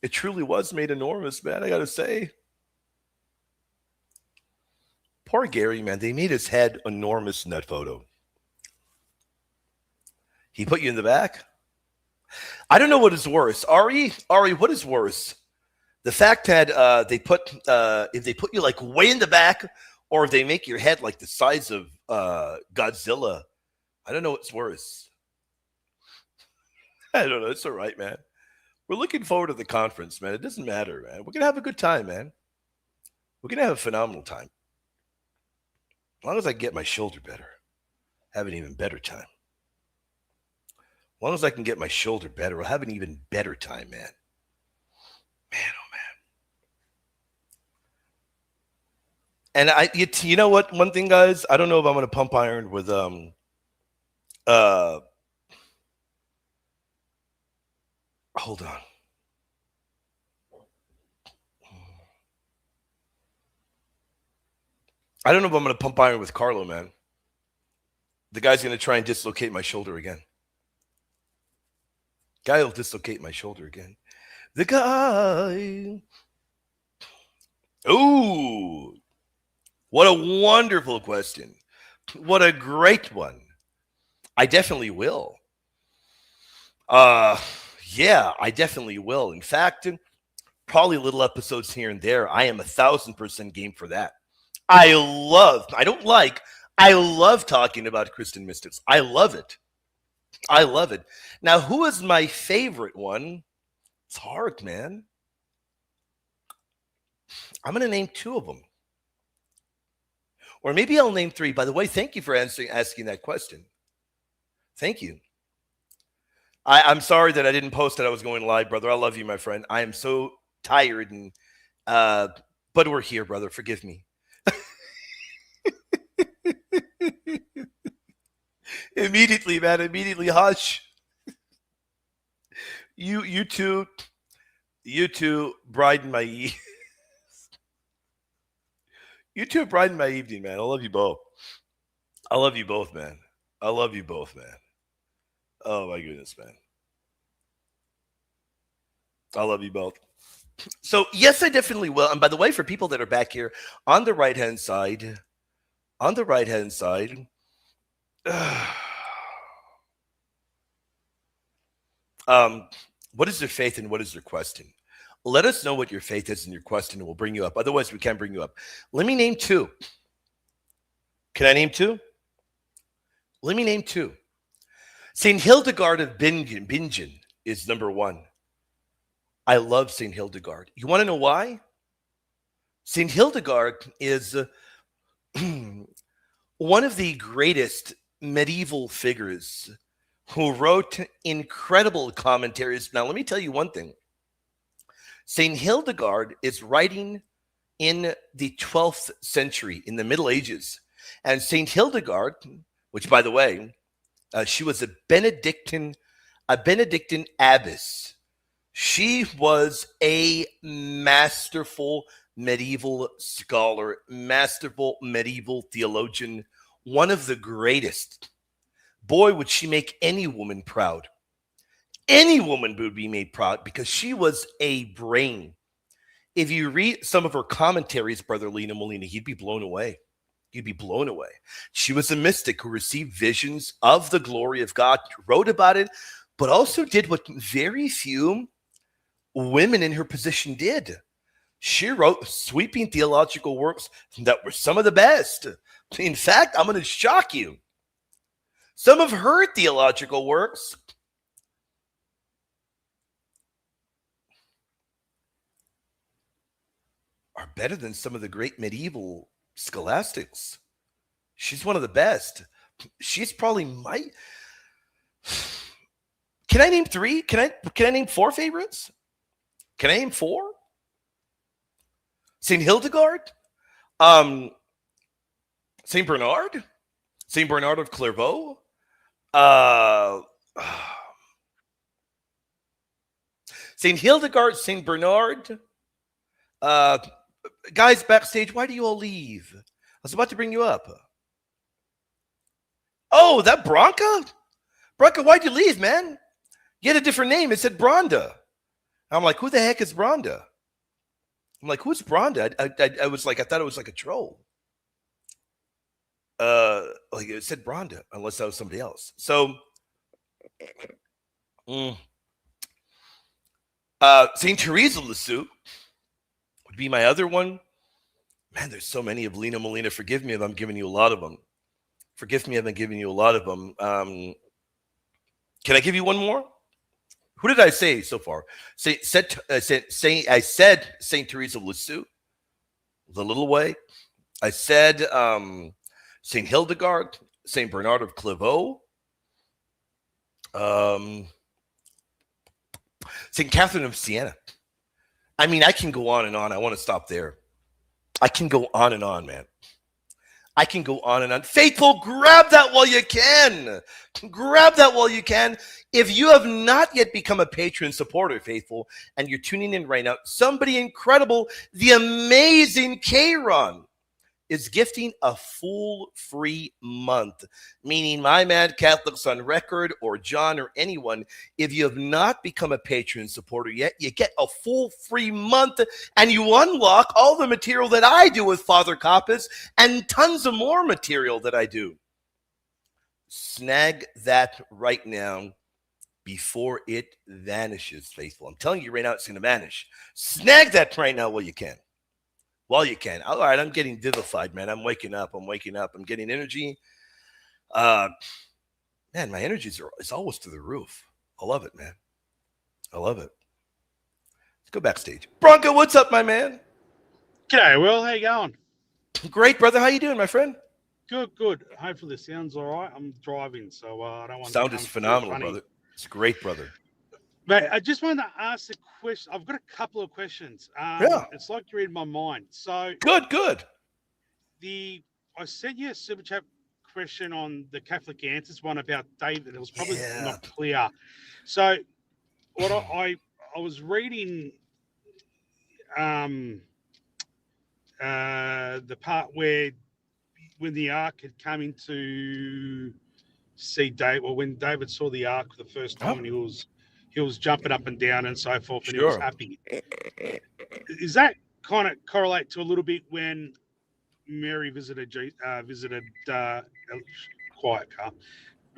It truly was made enormous, man. I gotta say. Poor Gary, man. They made his head enormous in that photo. He put you in the back? I don't know what is worse. Ari, what is worse? The fact that if they put you like way in the back, or if they make your head like the size of Godzilla. I don't know what's worse. I don't know. It's all right, man. We're looking forward to the conference, man. It doesn't matter, man. We're going to have a good time, man. We're going to have a phenomenal time. As long as I get my shoulder better, have an even better time. As long as I can get my shoulder better, I'll have an even better time, man. Man, oh, man. And you know what? One thing, guys, I don't know if I'm going to pump iron with hold on. I don't know if I'm going to pump iron with Carlo, man. The guy's going to try and dislocate my shoulder again. Guy will dislocate my shoulder again. The guy. Ooh. What a wonderful question. What a great one. I definitely will. Yeah, I definitely will. In fact, probably little episodes here and there. I am 1,000% game for that. I love talking about Christian mystics. I love it. Now, who is my favorite one? It's hard, man. I'm going to name 2 of them. Or maybe I'll name 3. By the way, thank you for asking that question. Thank you. I'm sorry that I didn't post that I was going live, brother. I love you, my friend. I am so tired, and but we're here, brother. Forgive me. Immediately, man. Immediately, hush. You two brighten my You two brighten my evening, man. I love you both. I love you both, man. Oh my goodness, man. I love you both. So yes, I definitely will. And by the way, for people that are back here on the right-hand side, what is their faith and what is their question? Let us know what your faith is and your question, and we'll bring you up. Otherwise, we can't bring you up. Let me name 2. Can I name 2? Let me name 2. St. Hildegard of Bingen is number 1. I love St. Hildegard. You want to know why? St. Hildegard is one of the greatest medieval figures who wrote incredible commentaries. Now, let me tell you one thing. St. Hildegard is writing in the 12th century, in the Middle Ages. And St. Hildegard, which, by the way, she was a Benedictine abbess. She was a masterful medieval scholar, masterful medieval theologian, one of the greatest. Boy, would she make any woman proud. Any woman would be made proud because she was a brain. If you read some of her commentaries, Brother Lena Molina, you'd be blown away. You'd be blown away. She was a mystic who received visions of the glory of God, wrote about it, but also did what very few women in her position did. She wrote sweeping theological works that were some of the best. In fact, I'm going to shock you. Some of her theological works are better than some of the great medieval scholastics. She's one of the best. She's probably my. Can I name three? Can I name four favorites? Can I name four? Saint Hildegard, Saint Bernard, Saint Bernard of Clairvaux, Saint Hildegard, Saint Bernard. Guys backstage, why do you all leave? I was about to bring you up. Oh, that Bronca? Bronca, why'd you leave, man? You had a different name. It said Bronda. I'm like, who the heck is Bronda? I'm like, who's Bronda? I was like, I thought it was like a troll. Like it said Bronda, unless that was somebody else. So, Saint Teresa of Lisieux would be my other one. Man, there's so many of Lena Molina. Forgive me if I'm giving you a lot of them. Forgive me if I'm giving you a lot of them. Can I give you one more? Who did I say so far? I said Saint Teresa of Lisieux, the little way. I said Saint Hildegard, Saint Bernard of Clairvaux, Saint Catherine of Siena. I mean, I can go on and on. I want to stop there. I can go on and on, man. I can go on and on. Faithful, grab that while you can. Grab that while you can. If you have not yet become a patron supporter, Faithful, and you're tuning in right now, somebody incredible, the amazing Kron, is gifting a full free month, meaning my Mad Catholics on Record or John or anyone, if you have not become a patron supporter yet, you get a full free month and you unlock all the material that I do with Father Kappas and tons of more material that I do. Snag that right now before it vanishes, Faithful. I'm telling you right now, it's going to vanish. Snag that right now while you can. While you can. All right, I'm getting vivified, man. I'm waking up. I'm getting energy. Man, my energy is always to the roof. I love it, man. I love it. Let's go backstage. Bronco, what's up, my man? G'day, Will. How you going? Great, brother. How you doing, my friend? Good. Hopefully the sound's all right. I'm driving, so I don't want sound is phenomenal, brother. It's great, brother. Mate, I just wanted to ask a question. I've got a couple of questions. Yeah. It's like you're in my mind. So Good. I sent you a super chat question on the Catholic Answers one about David. It was probably not clear. So what I was reading the part where when the ark had come into see David, or when David saw the ark for the first time, and he was jumping up and down and so forth, and he was happy. Is that kind of correlate to a little bit when Mary visited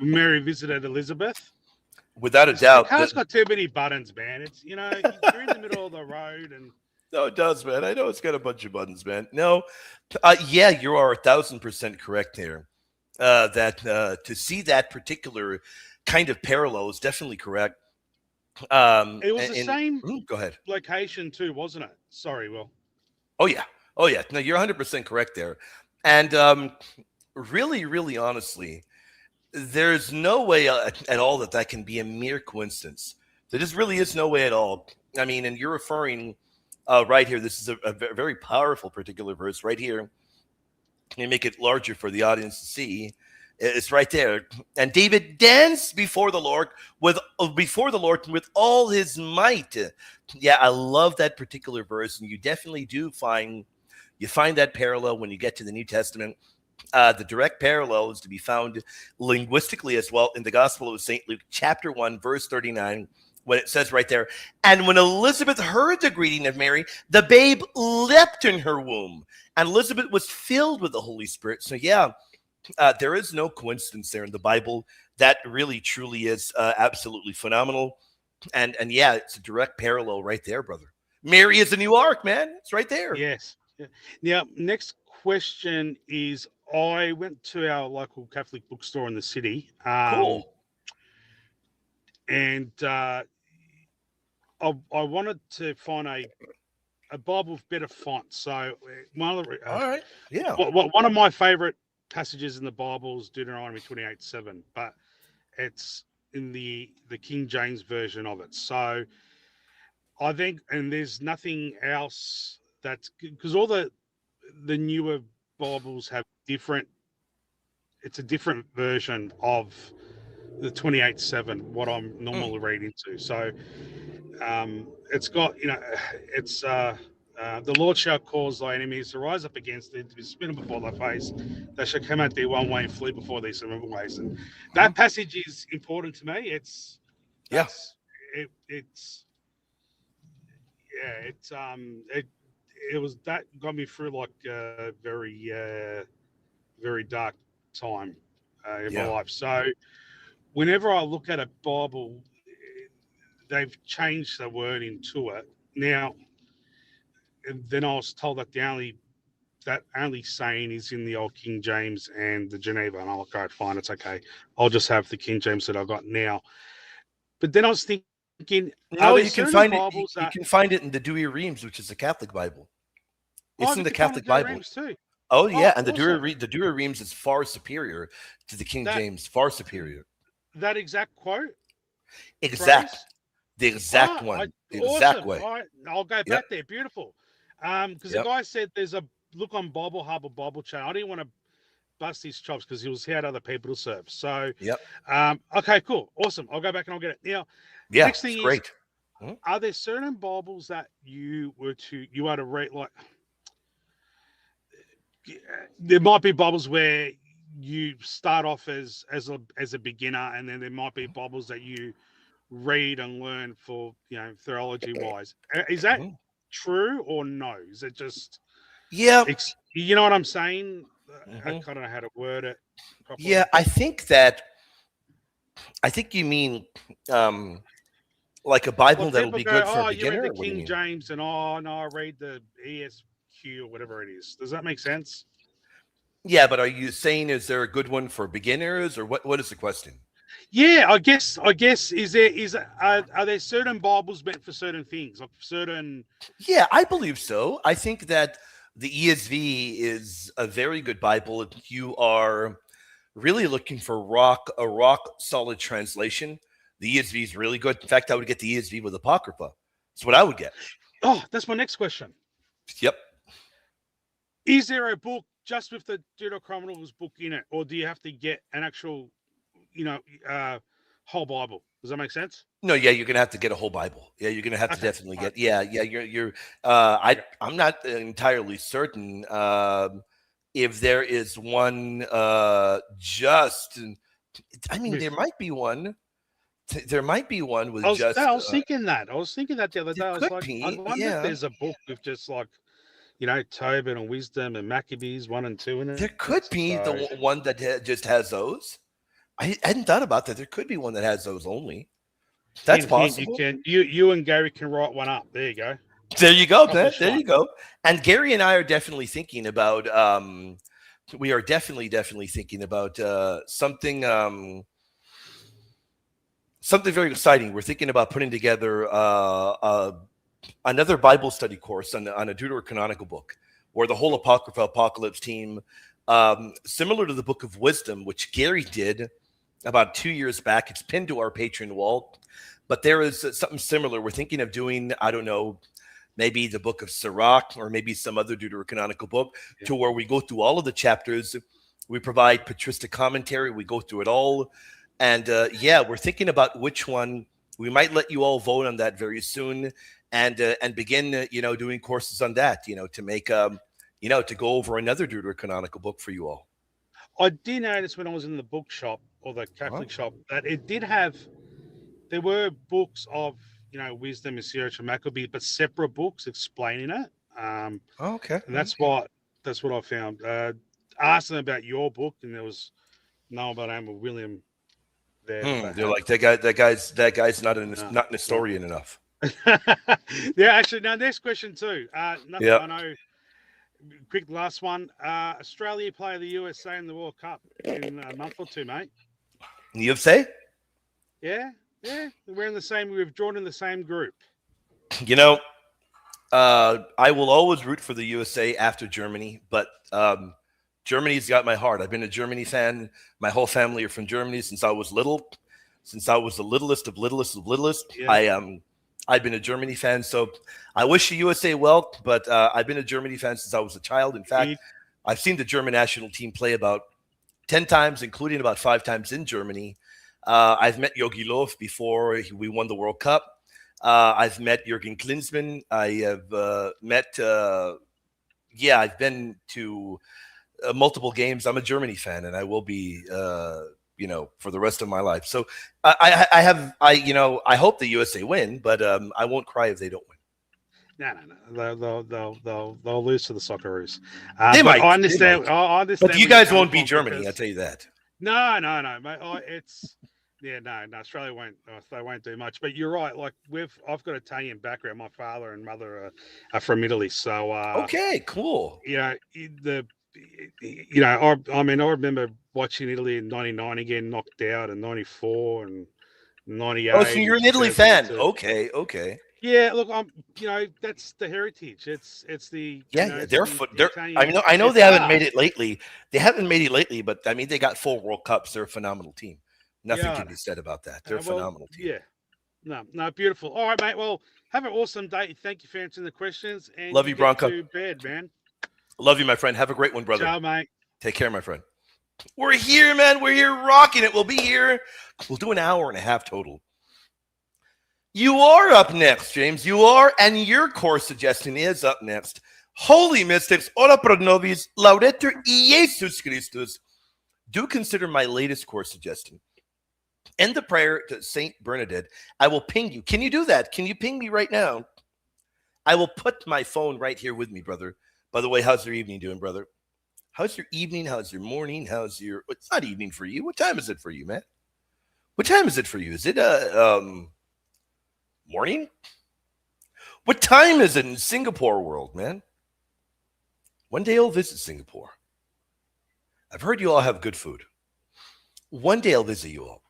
Mary visited Elizabeth? Without a doubt. The car's got too many buttons, man. It's, you're in the middle of the road and. No, it does, man. I know it's got a bunch of buttons, man. No, yeah, you are 1,000% correct there. That to see that particular kind of parallel is definitely correct. It was the same go ahead. location too, wasn't it? Sorry, Will. Oh yeah. No, you're 100% correct there. And really, honestly, there's no way at all that can be a mere coincidence. There just really is no way at all. I mean, and you're referring right here. This is a very powerful particular verse right here. You make it larger for the audience to see. It's right there. And David danced before the Lord with all his might. Yeah, I love that particular verse, and you definitely do find that parallel when you get to the New Testament. The direct parallel is to be found linguistically as well in the Gospel of St. Luke, chapter 1, verse 39. when it says right there, and when Elizabeth heard the greeting of Mary, the babe leapt in her womb, and Elizabeth was filled with the Holy Spirit. So yeah, there is no coincidence there in the Bible. That really, truly is absolutely phenomenal. And yeah, it's a direct parallel right there, brother. Mary is a new ark, man. It's right there. Yes. Now, next question is, I went to our local Catholic bookstore in the city. Cool. And I wanted to find a Bible with better font. So one of the, all right. Yeah. One of my favorite passages in the Bible is Deuteronomy 28:7, but it's in the King James version of it. So I think, and there's nothing else that's, because all the newer Bibles have different, it's a different version of the 28:7, what I'm normally reading to. So it's got, it's the Lord shall cause thy enemies to rise up against thee, to be smitten before thy face. They shall come at thee one way and flee before thee 7 ways. And that passage is important to me. It's it was, that got me through like a very very dark time in my life. So whenever I look at a Bible, they've changed the wording to it now. And then I was told that that only saying is in the old King James and the Geneva, and I'm like, all right, fine, it's okay. I'll just have the King James that I've got now. But then I was thinking, no, you can find it. You can find it in the Douay-Rheims, which is the Catholic Bible. It's in the Catholic Bible too. Oh yeah, and awesome. The Douay-Rheims is far superior to the King James. Far superior. That exact quote. Exact. Phrase? The exact one. The exact way. All right, I'll go back there. Beautiful. Because the guy said there's a look on Bible Hub or Bible Channel. I didn't want to bust his chops because he had other people to serve. So, okay, cool, awesome. I'll go back and I'll get it now. Next thing is, great. Are there certain Bibles that you are to read? Like, there might be Bibles where you start off as a beginner, and then there might be Bibles that you read and learn for theology wise. Is that true or no? Is it just you know what I'm saying? I kind of know how to word it properly. Yeah, I think you mean like a Bible that'll be good for a beginner. You read the King James, and no, I read the ESQ or whatever it is. Does that make sense? Yeah, but are you saying, is there a good one for beginners, or what is the question? Yeah, I guess are there certain Bibles meant for certain things, like certain? Yeah, I believe so. I think that the ESV is a very good Bible if you are really looking for a rock solid translation. The ESV is really good. In fact, I would get the ESV with Apocrypha. That's what I would get. Oh, that's my next question. Yep. Is there a book just with the Deuterochronicles book in it, or do you have to get an actual whole Bible? Does that make sense? No, yeah, you're gonna have to get a whole Bible. Yeah, you're gonna have to definitely get. Yeah. You're. I'm not entirely certain if there is one. Just, I mean, there might be one. There might be one with just. I was thinking that. I was thinking that the other day. I was like, I wonder if there's a book with just like, Tobit and Wisdom and Maccabees 1 and 2 in it. There could be the one that just has those. I hadn't thought about that. There could be one that has those only. That's possible. You and Gary can write one up. There you go. There you go, man. There you go. And Gary and I are definitely thinking about. We are definitely thinking about something. Something very exciting. We're thinking about putting together another Bible study course on a Deuterocanonical book, where the whole Apocrypha Apocalypse team, similar to the Book of Wisdom, which Gary did about 2 years back. It's pinned to our Patreon wall, but there is something similar. We're thinking of doing, I don't know, maybe the Book of Sirach or maybe some other Deuterocanonical book, to where we go through all of the chapters. We provide patristic commentary. We go through it all. And we're thinking about which one. We might let you all vote on that very soon, and begin, doing courses on that, to make, to go over another Deuterocanonical book for you all. I did notice when I was in the bookshop or the Catholic shop that it did have there were books of wisdom and spiritual Maccabee, but separate books explaining it. Okay. And that's what I found. Asked them about your book, and there was no one but Amber William there. They're like that guy's not an historian enough. Yeah, actually, now next question too. Nothing Yeah. I know. Quick last one. Australia play the USA in the World Cup in a month or two, mate. USA? Yeah. We've drawn in the same group. I will always root for the USA after Germany, but Germany's got my heart. I've been a Germany fan. My whole family are from Germany since I was little. Since I was the littlest of littlest. Yeah. I've been a Germany fan, so I wish the USA well, but I've been a Germany fan since I was a child. In fact, I've seen the German national team play about 10 times, including about 5 times in Germany. I've met Jogi Löw before we won the World Cup. I've met Jürgen Klinsmann. I have I've been to multiple games. I'm a Germany fan, and I will be, for the rest of my life. So I hope the USA win, but I won't cry if they don't win. No. They'll lose to the Socceroos. They might. I understand. I understand. But you guys won't beat Germany. I'll tell you that. No, mate. Australia won't. They won't do much. But you're right. Like I've got Italian background. My father and mother are from Italy. So okay, cool. I remember watching Italy in '99 again, knocked out, in '94 and '98. Oh, so you're an Italy fan? Okay. Yeah, look, that's the heritage. It's the they're I know they haven't made it lately. But I mean, they got 4 World Cups. They're a phenomenal team. Nothing can be said about that. They're a phenomenal team. Yeah. No, beautiful. All right, mate. Well, have an awesome day. Thank you for answering the questions. And love you, Bronco. To bed, man. Love you, my friend. Have a great one, brother. Ciao, mate. Take care, my friend. We're here, man. We're here rocking it. We'll be here. We'll do an hour and a half total. You are up next, James. You are, and your course suggestion is up next. Holy mystics, ora pro nobis, laudetur Jesus Christus. Do consider my latest course suggestion. End the prayer to Saint Bernadette. I will ping you. Can you do that? Can you ping me right now? I will put my phone right here with me, brother. By the way, how's your evening doing, brother? How's your evening? How's your morning? It's not evening for you. What time is it for you, man? What time is it for you? Is it morning? What time is it in Singapore world, man? One day I'll visit Singapore. I've heard you all have good food. One day I'll visit you all.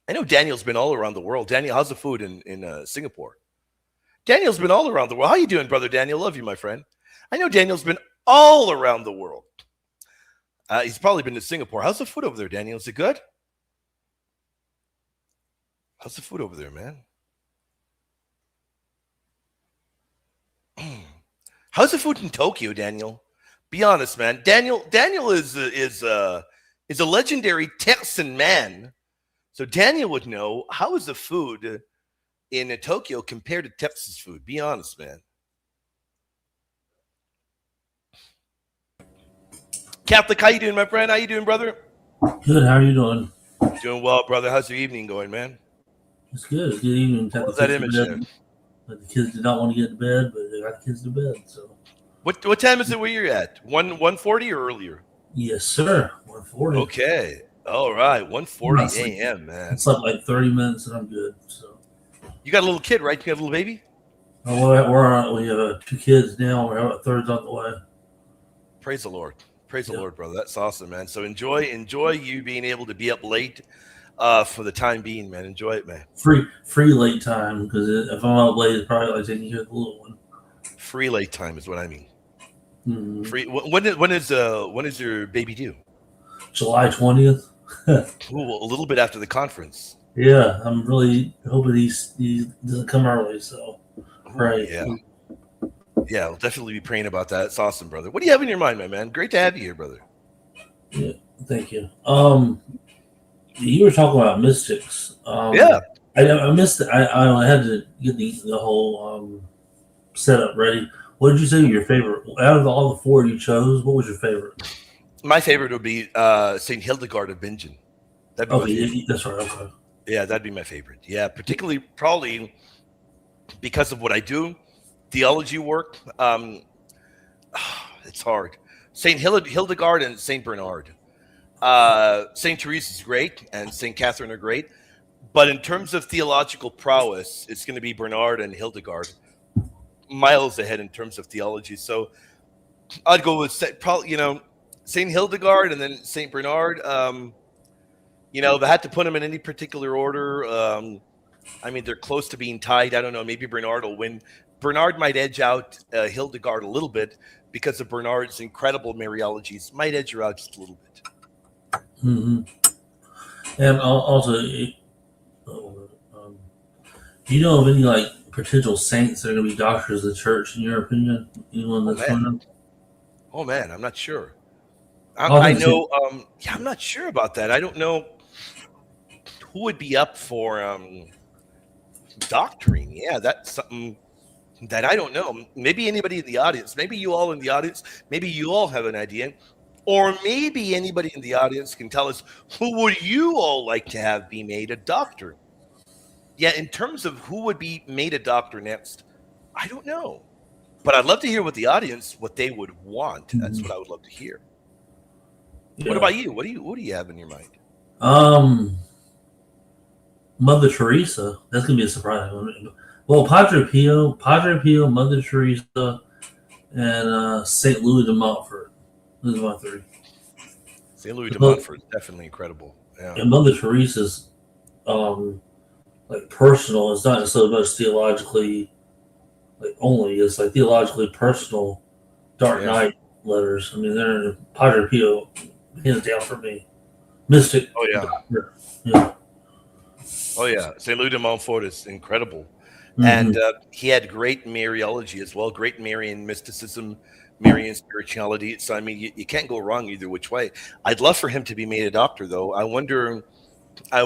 I know Daniel's been all around the world. Daniel, how's the food in Singapore? Daniel's been all around the world. How you doing, brother Daniel? Love you, my friend. I know Daniel's been all around the world. He's probably been to Singapore. How's the food over there, Daniel? Is it good? How's the food over there, man? How's the food in Tokyo, Daniel? Be honest, man. Daniel is a legendary Texan man. So Daniel would know, how is the food in Tokyo compared to Texas food? Be honest, man. Catholic, how you doing, my friend? How you doing, brother? Good. How are you doing? Doing well, brother. How's your evening going, man? It's good. It's good evening. What was that image there? But the kids did not want to get to bed, but they got the kids to bed. So, what time is it where you're at? 1:40 or earlier? Yes, sir. 1:40. Okay. All right. 1:40 a.m., man. It's like 30 minutes and I'm good. So you got a little kid, right? You got a little baby? Oh, we have 2 kids now. We're a third's on the way. Praise the Lord. Praise the Lord, brother. That's awesome, man. So enjoy you being able to be up late for the time being, man. Enjoy it, man. Free late time, because if I'm up late, it's probably like taking care of the little one. Free late time is what I mean. Mm-hmm. Free. When is your baby due? July 20th. Ooh, a little bit after the conference. Yeah, I'm really hoping he doesn't come early. So, right. Yeah, I'll definitely be praying about that. It's awesome, brother. What do you have in your mind, my man? Great to have you here, brother. Yeah, thank you. You were talking about mystics. Yeah. I missed it. I had to get the whole setup ready. What did you say your favorite? Out of all the 4 you chose, what was your favorite? My favorite would be St. Hildegard of Bingen. Okay, that's right. Okay. Yeah, that'd be my favorite. Yeah, particularly probably because of what I do, theology work. It's hard. Saint Hildegard and Saint Bernard. Saint Teresa is great, and Saint Catherine are great. But in terms of theological prowess, it's going to be Bernard and Hildegard, miles ahead in terms of theology. So I'd go with probably Saint Hildegard and then Saint Bernard. If I had to put them in any particular order, I mean they're close to being tied. I don't know. Maybe Bernard will win. Bernard might edge out Hildegard a little bit because of Bernard's incredible Mariologies. Might edge her out just a little bit. Mm-hmm. And also, do you know of any like potential saints that are going to be doctors of the church? In your opinion, anyone that's going to? Oh man, I'm not sure. I know. I'm not sure about that. I don't know who would be up for doctoring. Yeah, that's something that I don't know. Maybe anybody in the audience. Maybe you all in the audience. Maybe you all have an idea. Or maybe anybody in the audience can tell us who would you all like to have be made a doctor? Yeah, in terms of who would be made a doctor next, I don't know. But I'd love to hear what the audience, what they would want. That's what I would love to hear. Yeah. What about you? What do you have in your mind? Mother Teresa. That's gonna be a surprise. Well, Padre Pio, Mother Teresa, and Saint Louis de Montfort. Those are my three. St. Louis de Montfort is definitely incredible. Yeah. And Mother Teresa's like personal. It's not so much theologically only. It's like theologically personal Dark Knight letters. I mean, they're Padre Pio, hands down for me. Mystic. Oh yeah. Doctor. Yeah. Oh yeah. St. Louis de Montfort is incredible. Mm-hmm. And he had great Mariology as well, great Marian mysticism, Marian spirituality. So, I mean, you can't go wrong either which way. I'd love for him to be made a doctor, though. I wonder, I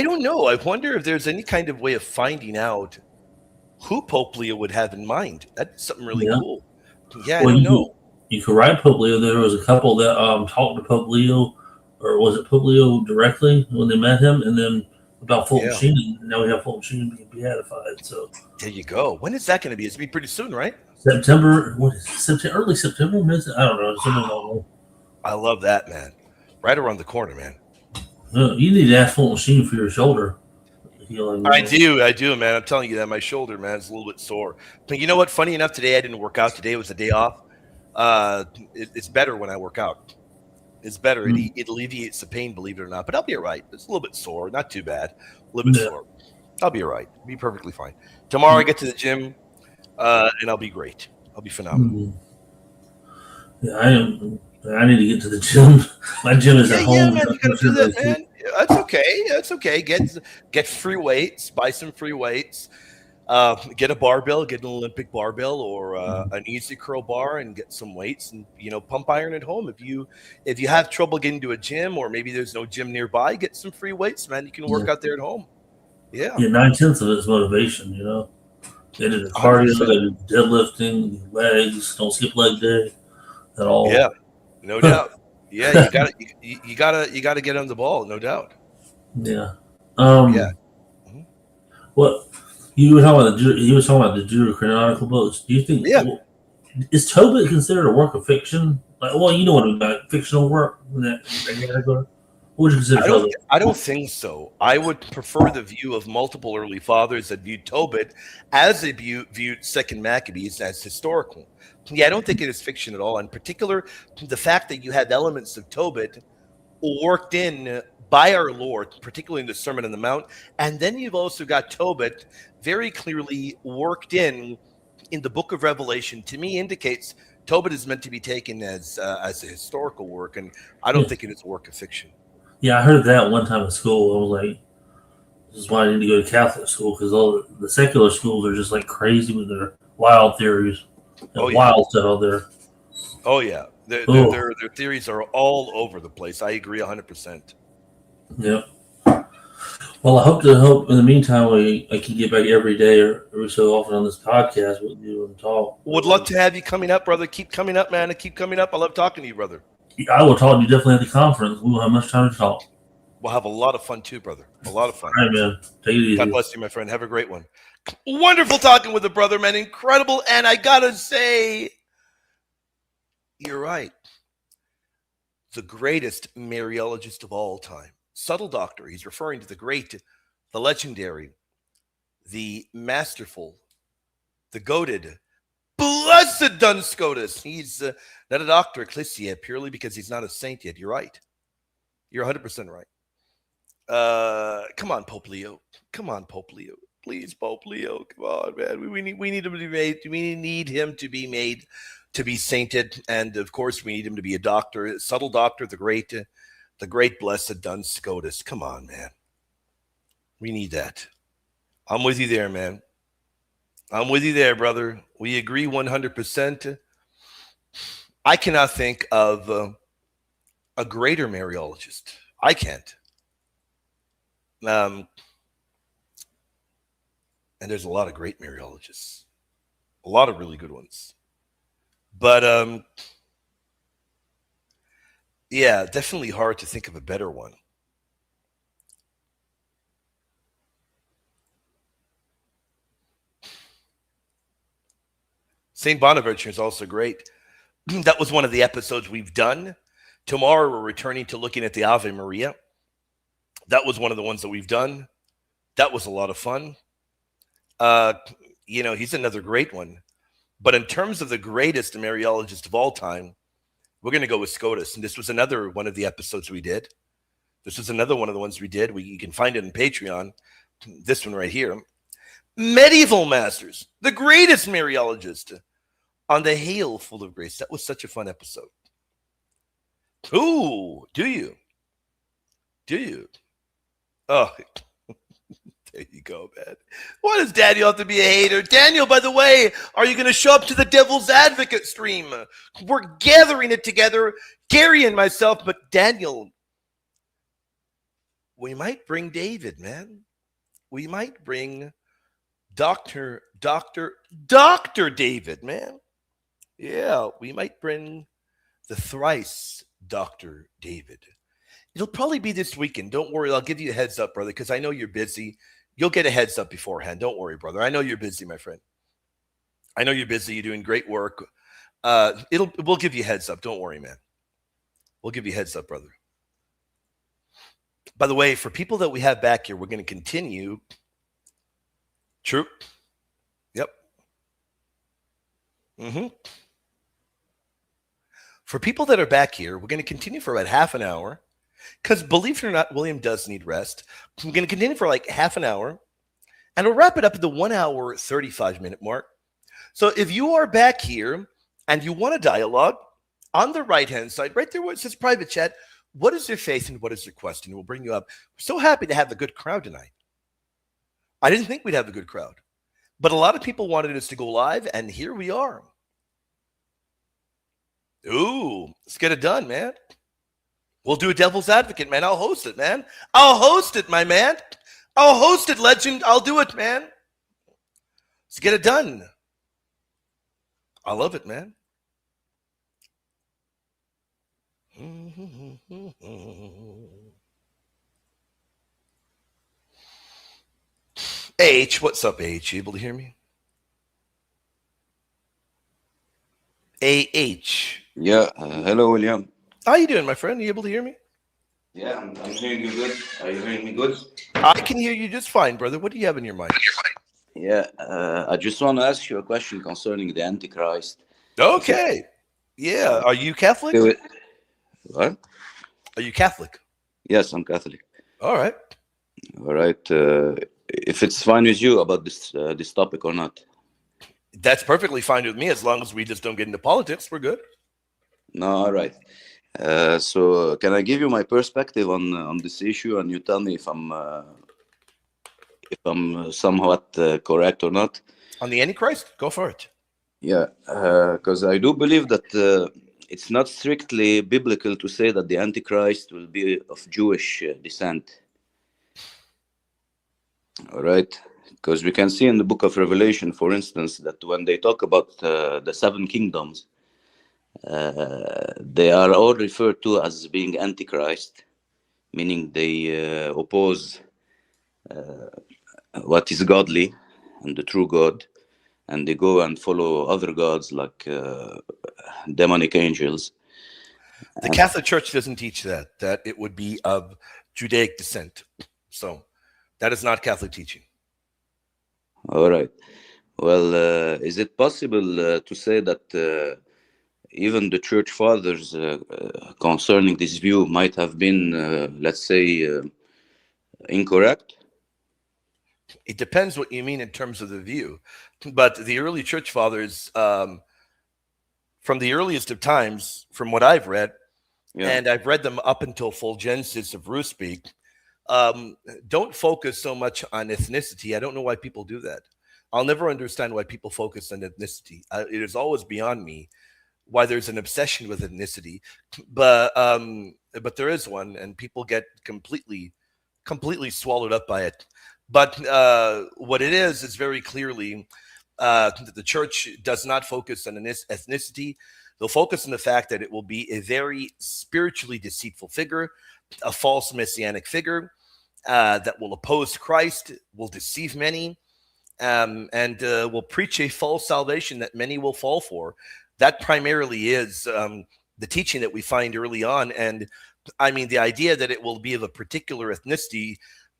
don't know. I wonder if there's any kind of way of finding out who Pope Leo would have in mind. That's something really cool. Yeah, well, I don't know. You could write Pope Leo. There was a couple that talked to Pope Leo, or was it Pope Leo directly when they met him? And then about Fulton Sheen, now we have Fulton Sheen being beatified. So there you go. When is that going to be? It's going to be pretty soon, right? September. What is it? September? Early September? I don't know. Wow. I love that, man. Right around the corner, man. You need to ask Fulton Sheen for your shoulder. I do, man. I'm telling you that my shoulder, man, is a little bit sore. But you know what? Funny enough, today I didn't work out. Today was a day off. It's better when I work out. It's better. Mm-hmm. It alleviates the pain, believe it or not. But I'll be all right. It's a little bit sore. Not too bad. A little bit sore. I'll be all right. Be perfectly fine. Tomorrow I get to the gym, and I'll be great. I'll be phenomenal. Yeah, I need to get to the gym. My gym is at home. Yeah, man, you got to do that, man. That's okay. That's okay. Get free weights. Buy some free weights. Get a barbell. Get an Olympic barbell or an easy curl bar, and get some weights and pump iron at home. If you have trouble getting to a gym, or maybe there's no gym nearby, get some free weights, man. You can work out there at home. Yeah. 9/10 of it is motivation. They did the cardio, they did deadlifting, legs. Don't skip leg day at all. Yeah, no doubt. Yeah, you gotta get on the ball, no doubt. Yeah. What you were talking about the Deuterocanonical books. Do you think? Yeah. Is Tobit considered a work of fiction? Like, well, you know what about fictional work? What would you consider Tobit? I don't think so. I would prefer the view of multiple early fathers that viewed Tobit as they viewed Second Maccabees as historical. Yeah, I don't think it is fiction at all. In particular, the fact that you have elements of Tobit worked in by our Lord, particularly in the Sermon on the Mount, and then you've also got Tobit very clearly worked in the Book of Revelation. To me, indicates Tobit is meant to be taken as a historical work, and I don't think it is a work of fiction. Yeah, I heard that one time at school. I was like, "This is why I need to go to Catholic school, because all the secular schools are just like crazy with their wild theories." Wild stuff out there. Oh yeah, their theories are all over the place. I agree 100%. Yeah. Well, I hope in the meantime I can get back every day or every so often on this podcast with you and talk. Would love to have you coming up, brother. Keep coming up, man. Keep coming up. I love talking to you, brother. I will talk to you definitely at the conference. We will have much time to talk. We'll have a lot of fun too, brother. A lot of fun. All right, man. Take it easy. God bless you, my friend. Have a great one. Wonderful talking with the brother, man. Incredible. And I got to say, you're right. The greatest Mariologist of all time. Subtle doctor. He's referring to the great, the legendary, the masterful, the goated, blessed Duns Scotus. He's not a doctor, ecclesia, purely because he's not a saint yet. You're right. You're 100% right. Come on, Pope Leo. Come on, Pope Leo. Please, Pope Leo. Come on, man. We need him to be made. We need him to be made to be sainted, and of course, we need him to be a doctor, a subtle doctor, the great blessed Duns Scotus. Come on, man. We need that. I'm with you there, man. I'm with you there, brother. We agree 100%. I cannot think of a greater Mariologist. I can't. And there's a lot of great Mariologists. A lot of really good ones. But, yeah, definitely hard to think of a better one. St. Bonaventure is also great. That was one of the episodes we've done. Tomorrow we're returning to looking at the Ave Maria. That was one of the ones that we've done. That was a lot of fun. He's another great one. But in terms of the greatest Mariologist of all time, we're going to go with Scotus. And this was another one of the episodes we did. This was another one of the ones we did. You can find it on Patreon. This one right here. Medieval Masters, the greatest Mariologist on the Hail Full of Grace. That was such a fun episode. Ooh, do you? Do you? Oh, there you go, man. Why does Daniel have to be a hater? Daniel, by the way, are you going to show up to the Devil's Advocate stream? We're gathering it together, Gary and myself, but Daniel, we might bring David, man. We might bring Dr. David, man. Yeah, we might bring the thrice Dr. David. It'll probably be this weekend. Don't worry. I'll give you a heads up, brother, because I know you're busy. You'll get a heads up beforehand. Don't worry, brother. I know you're busy, my friend. I know you're busy. You're doing great work. We'll give you a heads up. Don't worry, man. We'll give you a heads up, brother. By the way, for people that we have back here, we're going to continue. True. Yep. For people that are back here, we're going to continue for about half an hour. Because believe it or not, William does need rest. We're going to continue for like half an hour. And we'll wrap it up at the 1 hour, 35-minute mark. So if you are back here and you want a dialogue, on the right-hand side, right there where it says private chat, what is your faith and what is your question? We'll bring you up. We're so happy to have a good crowd tonight. I didn't think we'd have a good crowd. But a lot of people wanted us to go live, and here we are. Ooh, let's get it done, man. We'll do a Devil's Advocate, man. I'll host it, man. I'll host it, my man. I'll host it, legend. I'll do it, man. Let's get it done. I love it, man. H, what's up, H? You able to hear me? A-H. Yeah, hello, William. How you doing, my friend? Are you able to hear me? Yeah, I'm hearing you good. Are you hearing me good? I can hear you just fine, brother. What do you have in your mind? Yeah, I just want to ask you a question concerning the Antichrist. Okay. Yeah. Are you Catholic? What? Are you Catholic? Yes, I'm Catholic. All right. All right. If it's fine with you about this topic or not. That's perfectly fine with me as long as we just don't get into politics. We're good. No, all right. So can I give you my perspective on this issue, and you tell me if I'm somewhat correct or not? On the Antichrist? Go for it. Yeah, because I do believe that it's not strictly biblical to say that the Antichrist will be of Jewish descent. All right, because we can see in the book of Revelation, for instance, that when they talk about the seven kingdoms, they are all referred to as being Antichrist, meaning they oppose what is godly and the true God, and they go and follow other gods like demonic angels. The Catholic Church doesn't teach that it would be of Judaic descent. So that is not Catholic teaching. All right. Well, is it possible to say that even the church fathers concerning this view might have been, let's say, incorrect? It depends what you mean in terms of the view. But the early church fathers, from the earliest of times, from what I've read, and I've read them up until Fulgensis of Ruspeak, don't focus so much on ethnicity. I don't know why people do that. I'll never understand why people focus on ethnicity. It is always beyond me why there's an obsession with ethnicity, but there is one, and people get completely swallowed up by it. But what it is very clearly that the church does not focus on ethnicity. They'll focus on the fact that it will be a very spiritually deceitful figure, a false messianic figure that will oppose Christ, will deceive many, and will preach a false salvation that many will fall for. That primarily is the teaching that we find early on. And I mean, the idea that it will be of a particular ethnicity,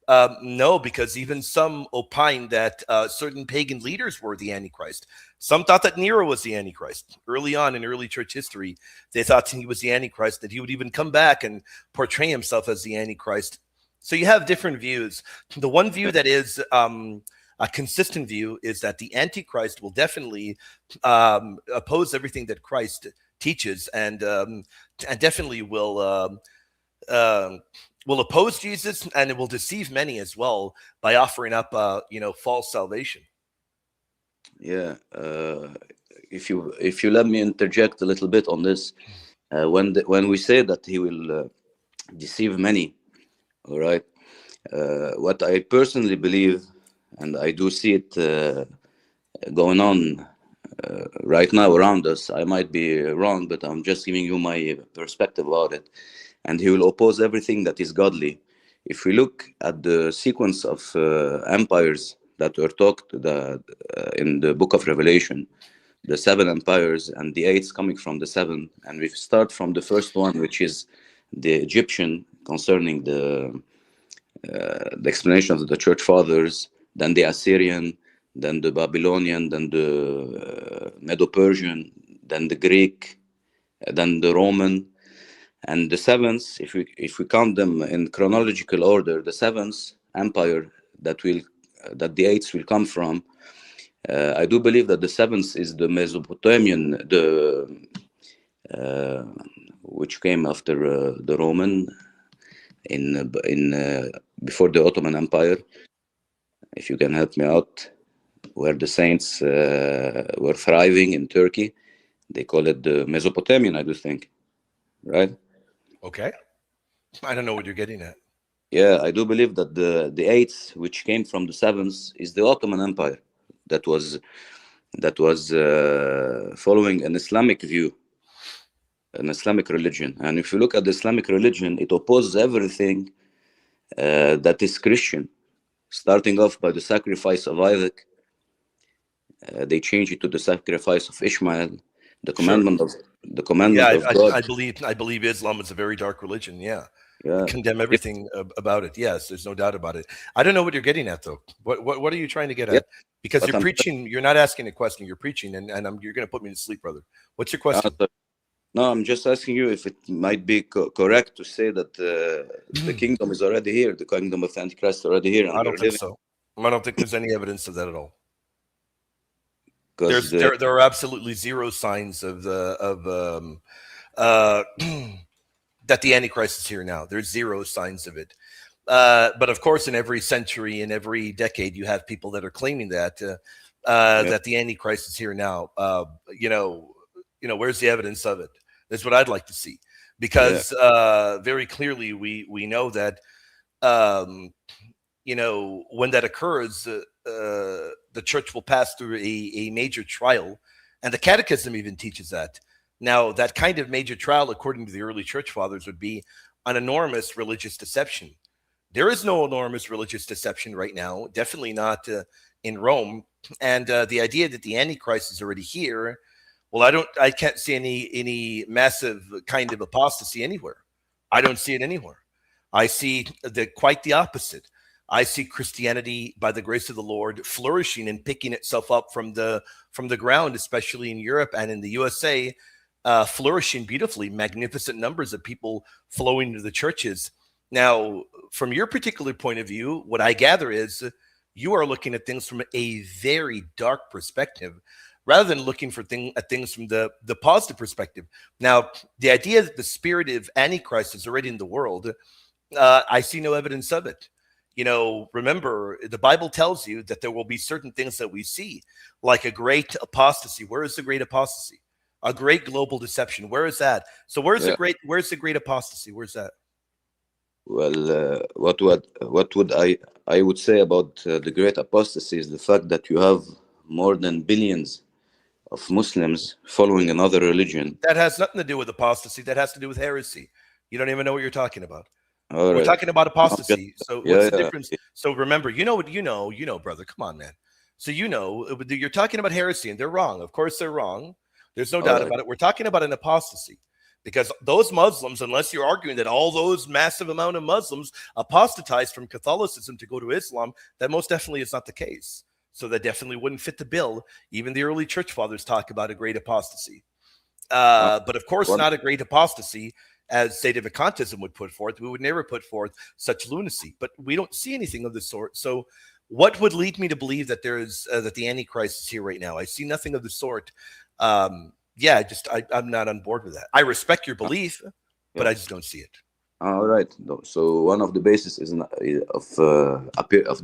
no, because even some opine that certain pagan leaders were the Antichrist. Some thought that Nero was the Antichrist. Early on in early church history, they thought he was the Antichrist, that he would even come back and portray himself as the Antichrist. So you have different views. The one view that is a consistent view is that the Antichrist will definitely oppose everything that Christ teaches, and definitely will oppose Jesus, and it will deceive many as well by offering up false salvation. Yeah. If you let me interject a little bit on this, when we say that he will deceive many, all right, what I personally believe, and I do see it going on right now around us. I might be wrong, but I'm just giving you my perspective about it. And he will oppose everything that is godly. If we look at the sequence of empires that were talked in the book of Revelation, the 7 empires and the 8 coming from the 7, and we start from the first one, which is the Egyptian, concerning the explanation of the church fathers, then the Assyrian, then the Babylonian, then the Medo-Persian, then the Greek, then the Roman, and the 7th. If we count them in chronological order, the 7th empire that the 8th will come from. I do believe that the 7th is the Mesopotamian, which came after the Roman in before the Ottoman Empire. If you can help me out, where the saints were thriving in Turkey, they call it the Mesopotamian, I do think, right? Okay, I don't know what you're getting at. Yeah, I do believe that the 8th, which came from the 7th, is the Ottoman Empire, that was following an Islamic view, an Islamic religion. And if you look at the Islamic religion, it opposes everything that is Christian, starting off by the sacrifice of Isaac. They change it to the sacrifice of Ishmael, the commandment of God. I believe Islam is a very dark religion. Yeah. Yeah. Condemn everything about it. Yes, there's no doubt about it. I don't know what you're getting at, though. What are you trying to get at? Because you're preaching. You're not asking a question. You're preaching, and you're going to put me to sleep, brother. What's your question? No, I'm just asking you if it might be correct to say that the kingdom is already here. The kingdom of Antichrist is already here. I don't think so. I don't think there's any evidence of that at all. There are absolutely zero signs of that the Antichrist is here now. There's zero signs of it. But of course, in every century, in every decade, you have people that are claiming that that the Antichrist is here now. Where's the evidence of it? That's what I'd like to see, because very clearly we know that when that occurs, the church will pass through a major trial, and the Catechism even teaches that. Now, that kind of major trial, according to the early church fathers, would be an enormous religious deception. There is no enormous religious deception right now, definitely not in Rome. And the idea that the Antichrist is already here, well, I can't see any massive kind of apostasy anywhere. I don't see it anywhere. I see quite the opposite. I see Christianity, by the grace of the Lord, flourishing and picking itself up from the ground, especially in Europe and in the USA, flourishing beautifully, magnificent numbers of people flowing into the churches. Now, from your particular point of view, what I gather is you are looking at things from a very dark perspective, rather than looking at things from the positive perspective. Now, the idea that the spirit of Antichrist is already in the world, I see no evidence of it. Remember, the Bible tells you that there will be certain things that we see, like a great apostasy. Where is the great apostasy? A great global deception. Where is that? So where's the great apostasy? Where's that? Well, what would I would say about the great apostasy is the fact that you have more than billions of Muslims following another religion. That has nothing to do with apostasy. That has to do with heresy. You don't even know what you're talking about. All We're right. talking about apostasy. So what's the difference? Yeah. So remember, you know, brother. Come on, man. So you're talking about heresy, and they're wrong. Of course, they're wrong. There's no doubt about it. We're talking about an apostasy, because those Muslims, unless you're arguing that all those massive amount of Muslims apostatized from Catholicism to go to Islam, that most definitely is not the case. So that definitely wouldn't fit the bill. Even the early church fathers talk about a great apostasy. But of course, not a great apostasy as Sedevacantism would put forth. We would never put forth such lunacy, but we don't see anything of the sort. So what would lead me to believe that that the Antichrist is here right now? I see nothing of the sort. I'm not on board with that. I respect your belief, but I just don't see it. All right. So one of the bases of the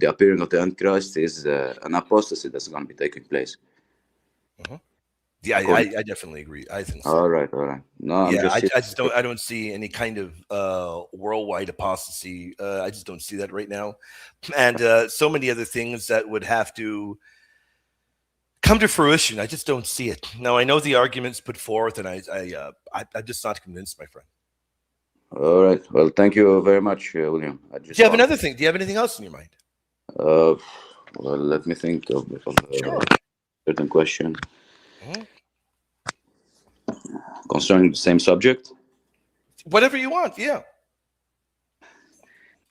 appearing of the Antichrist is an apostasy that's going to be taking place. Mm-hmm. Yeah, I definitely agree. I think so. All right. No, I don't see any kind of worldwide apostasy. I just don't see that right now, and so many other things that would have to come to fruition. I just don't see it. Now, I know the arguments put forth, and I'm just not convinced, my friend. All right. Well, thank you very much, William. Do you have another thing? Do you have anything else in your mind? Well, let me think of Sure. certain question. Concerning the same subject? Whatever you want, yeah.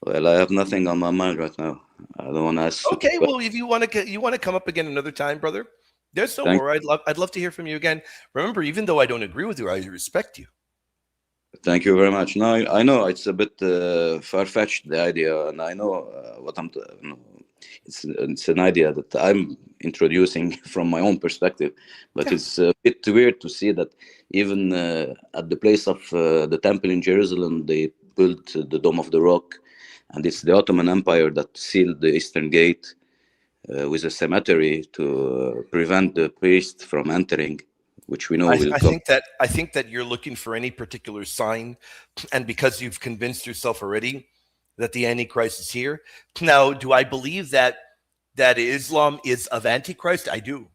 Well, I have nothing on my mind right now. I don't want to ask. Okay, well, if you want to come up again another time, brother, there's no more. I'd love to hear from you again. Remember, even though I don't agree with you, I respect you. Thank you very much. No, I know it's a bit far-fetched, the idea, and I know it's an idea that I'm introducing from my own perspective, but it's a bit weird to see that even at the place of the temple in Jerusalem, they built the Dome of the Rock, and it's the Ottoman Empire that sealed the Eastern Gate with a cemetery to prevent the priest from entering, which we know will come. I think that you're looking for any particular sign, and because you've convinced yourself already that the Antichrist is here. Now, do I believe that Islam is of Antichrist? I do.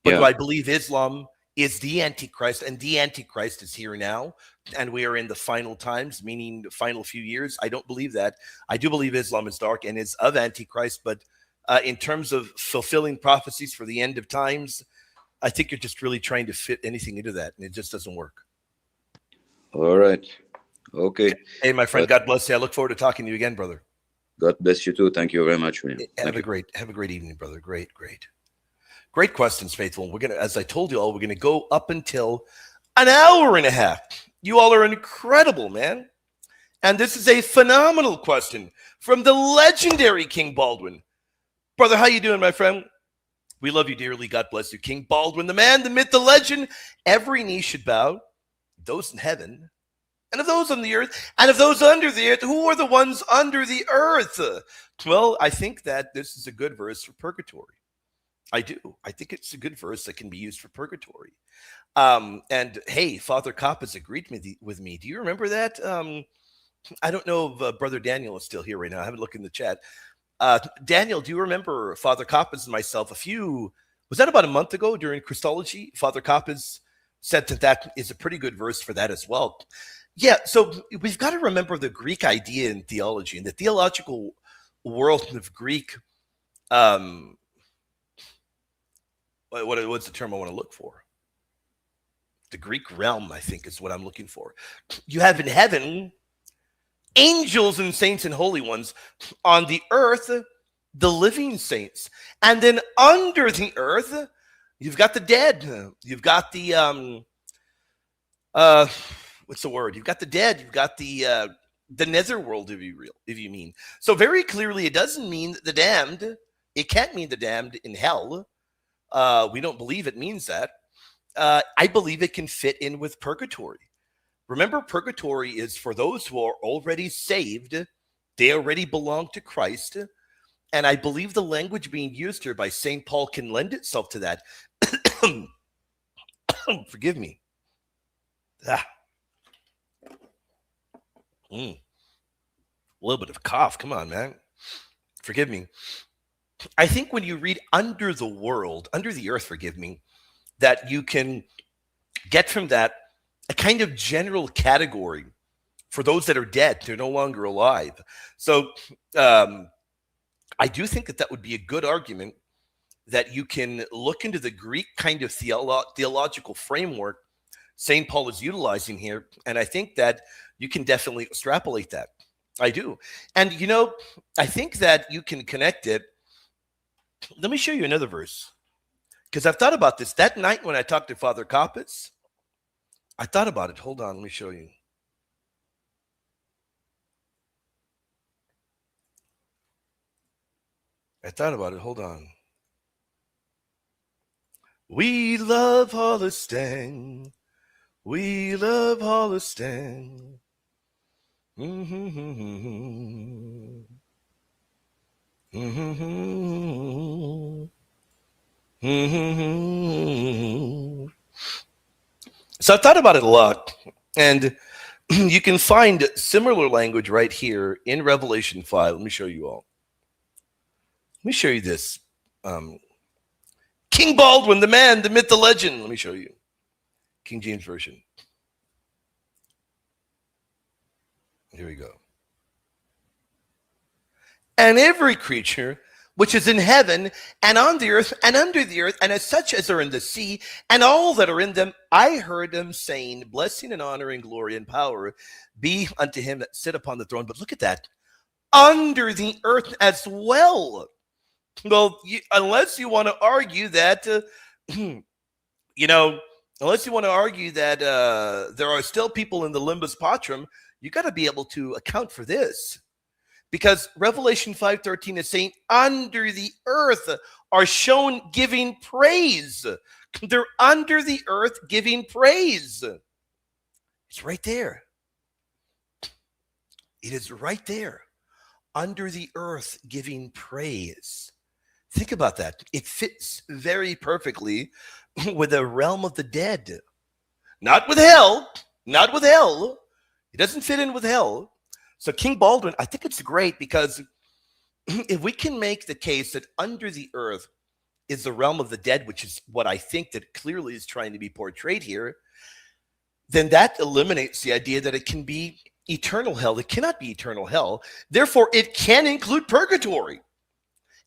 But do I believe Islam is the Antichrist, and the Antichrist is here now, and we are in the final times, meaning the final few years? I don't believe that. I do believe Islam is dark and is of Antichrist, but in terms of fulfilling prophecies for the end of times, I think you're just really trying to fit anything into that, and it just doesn't work. All right. Okay. Hey, my friend, God bless you. I look forward to talking to you again, brother. God bless you too. Thank you very much, William. Have a great evening, brother. Great questions, faithful. We're gonna, as I told you all, we're gonna go up until an hour and a half. You all are incredible, man. And this is a phenomenal question from the legendary King Baldwin. Brother, how you doing, my friend? We love you dearly. God bless you. King Baldwin, the man, the myth, the legend. Every knee should bow, those in heaven, and of those on the earth, and of those under the earth. Who are the ones under the earth? Well, I think that this is a good verse for purgatory. I do. I think it's a good verse that can be used for purgatory. And hey, Father Kopp has agreed with me. Do you remember that? I don't know if Brother Daniel is still here right now. I haven't looked in the chat. Daniel, do you remember Father Kopp and myself was that about a month ago during Christology? Father Kopp said that is a pretty good verse for that as well. Yeah, so we've got to remember the Greek idea in theology, and the theological world of Greek. What's the term I want to look for? The Greek realm, I think, is what I'm looking for. You have in heaven angels and saints and holy ones. On the earth, the living saints. And then under the earth, you've got the dead. You've got the what's the word? You've got the dead. You've got the netherworld, if you mean. So very clearly, it doesn't mean the damned. It can't mean the damned in hell. We don't believe it means that. I believe it can fit in with purgatory. Remember, purgatory is for those who are already saved. They already belong to Christ. And I believe the language being used here by St. Paul can lend itself to that. Forgive me. A little bit of a cough. Come on, man. Forgive me. I think when you read under the world, under the earth, forgive me, that you can get from that a kind of general category for those that are dead. They're no longer alive. So I do think that would be a good argument, that you can look into the Greek kind of theological framework St. Paul is utilizing here. And I think that you can definitely extrapolate that. I do. And, I think that you can connect it. Let me show you another verse, because I've thought about this. That night when I talked to Father Coppitz, I thought about it. Hold on, let me show you. I thought about it. Hold on. We love Hollistan. We love Hollistan. Mm-hmm. Mm-hmm. Mm-hmm. So I thought about it a lot, and you can find similar language right here in Revelation 5. Let me show you all. Let me show you this. King Baldwin, the man, the myth, the legend. Let me show you. King James Version. Here we go. And every creature which is in heaven and on the earth and under the earth, and as such as are in the sea, and all that are in them, I heard them saying, blessing and honor and glory and power be unto him that sit upon the throne. But look at that. Under the earth as well. Well, unless you want to argue that, unless you want to argue that there are still people in the limbus patrum, you got to be able to account for this. Because Revelation 5:13 is saying, under the earth are shown giving praise. They're under the earth giving praise. It's right there. It is right there. Under the earth giving praise. Think about that. It fits very perfectly with the realm of the dead. Not with hell. Not with hell. It doesn't fit in with hell. So King Baldwin, I think it's great, because if we can make the case that under the earth is the realm of the dead, which is what I think that clearly is trying to be portrayed here, then that eliminates the idea that it can be eternal hell. It cannot be eternal hell. Therefore, it can include purgatory.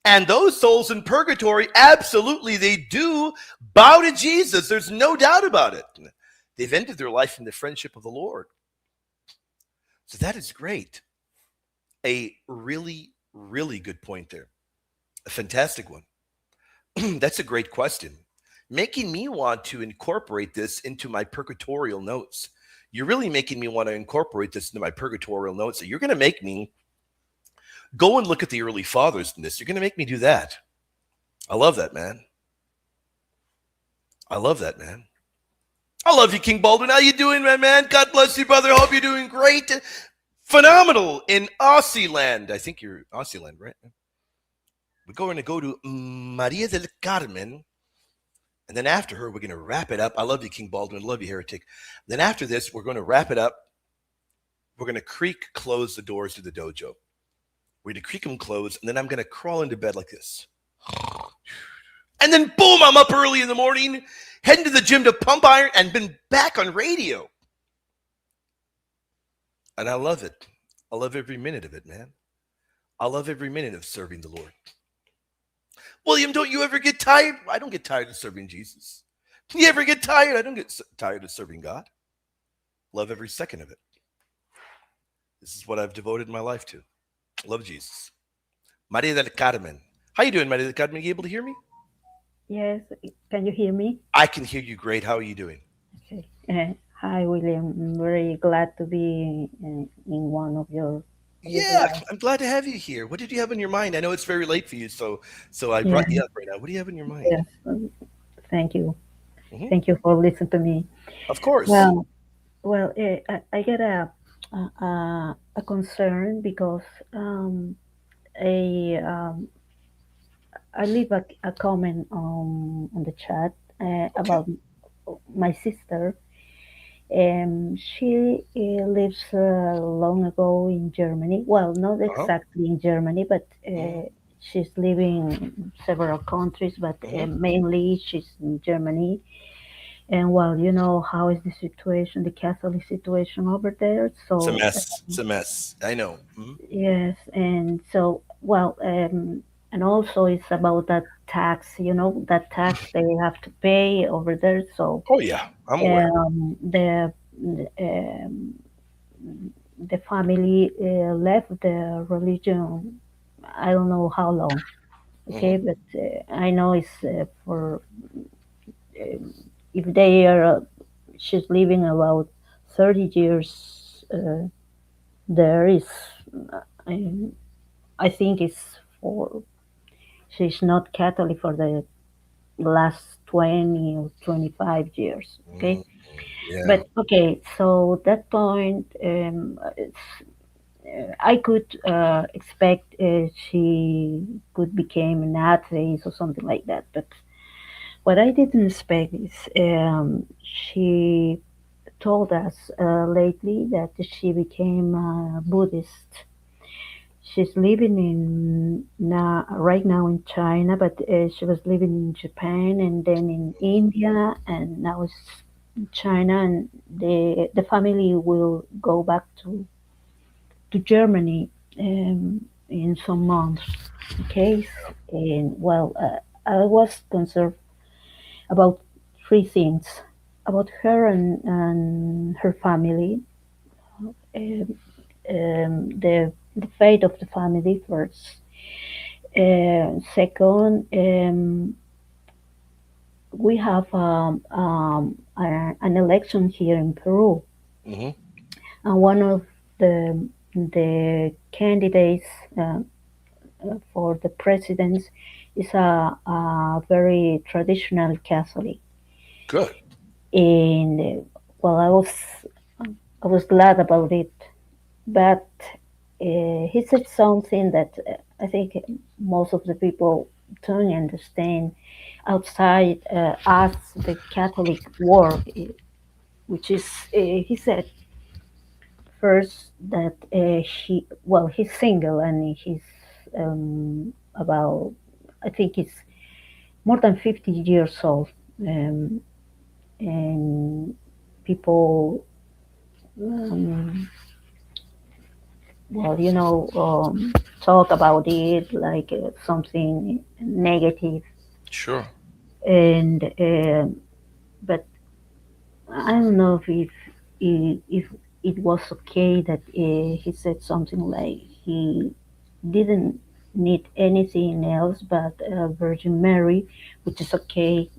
And those souls in purgatory, absolutely, they do bow to Jesus. There's no doubt about it. They've ended their life in the friendship of the Lord. So that is great. A really, really good point there. A fantastic one. That's a great question. Making me want to incorporate this into my purgatorial notes. You're really making me want to incorporate this into my purgatorial notes. So you're going to make me go and look at the early fathers in this. You're going to make me do that. I love that, man. I love that, man. I love you, King Baldwin. How you doing, my man? God bless you, brother. Hope you're doing great. Phenomenal in Aussie land. I think you're Aussie land, right? We're going to go to Maria del Carmen. And then after her, we're going to wrap it up. I love you, King Baldwin. I love you, heretic. Then after this, we're going to wrap it up. We're going to close the doors to the dojo. We're going to creak them closed. And then I'm going to crawl into bed like this. And then, boom, I'm up early in the morning, heading to the gym to pump iron, and been back on radio. And I love it. I love every minute of it, man. I love every minute of serving the Lord. William, don't you ever get tired? I don't get tired of serving Jesus. You ever get tired? I don't get tired of serving God. Love every second of it. This is what I've devoted my life to. Love Jesus. Maria del Carmen. How you doing, Maria del Carmen? You able to hear me? Yes, can you hear me? I can hear you great. How are you doing? Okay. Hi, William. I'm very glad to be in one of your. Yeah, I'm glad to have you here. What did you have on your mind? I know it's very late for you, so I brought you up right now. What do you have on your mind? Yes, thank you. Mm-hmm. Thank you for listening to me. Of course. Well, I get a concern because I leave a comment on the chat about my sister. She lives long ago in Germany. Well, not exactly in Germany, but she's living in several countries, but mainly she's in Germany. And well, you know, how is the situation, the Catholic situation over there? So it's a mess. It's a mess. I know. Mm-hmm. Yes, and so well, and also it's about that tax. You know, that tax they have to pay over there. So yeah, I'm aware. The family left the religion. I don't know how long. Okay, but I know it's for. If they are, she's living about 30 years there is, I think it's for, she's not Catholic for the last 20 or 25 years, okay? Yeah. But okay, so that point, I could expect she could become an atheist or something like that, but what I didn't expect is she told us lately that she became a Buddhist. She's living right now in China, but she was living in Japan and then in India, and now it's in China. And the family will go back to Germany in some months. Okay, and well, I was concerned about three things about her and her family. The fate of the family first. Second, we have an election here in Peru, and one of the candidates for the president is a very traditional Catholic. Good. And well, I was glad about it, but he said something that I think most of the people don't understand outside us, the Catholic world, which is, he said first that he's single and he's about, I think he's more than 50 years old. And people, talk about it like something negative. Sure. And but I don't know if it was okay that he said something like he didn't need anything else but Virgin Mary, which is okay.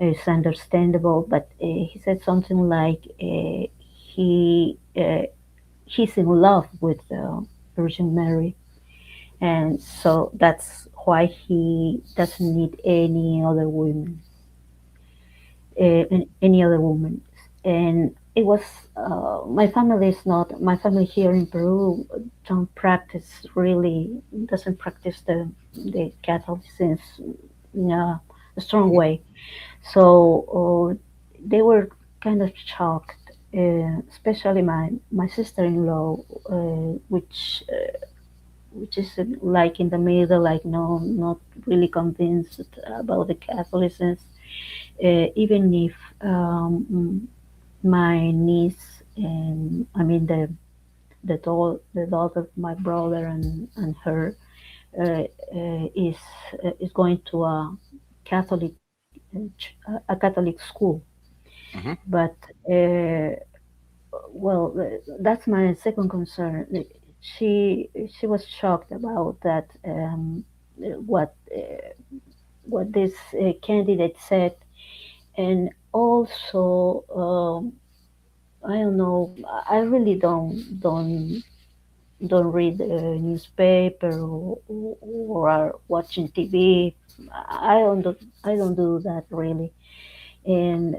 It's understandable, but he said something like he's in love with Virgin Mary, and so that's why he doesn't need any other woman, any other woman. And it was my family here in Peru doesn't practice the Catholicism in a strong way. So they were kind of shocked, especially my sister-in-law, which is like in the middle, like no, not really convinced about the Catholicism. Even if my niece and I mean the daughter of my brother and her is going to Catholic a Catholic school. Mm-hmm. But well, that's my second concern. She was shocked about that what this candidate said, and also I don't know. I really don't read the newspaper or are watching TV. I don't do that really. And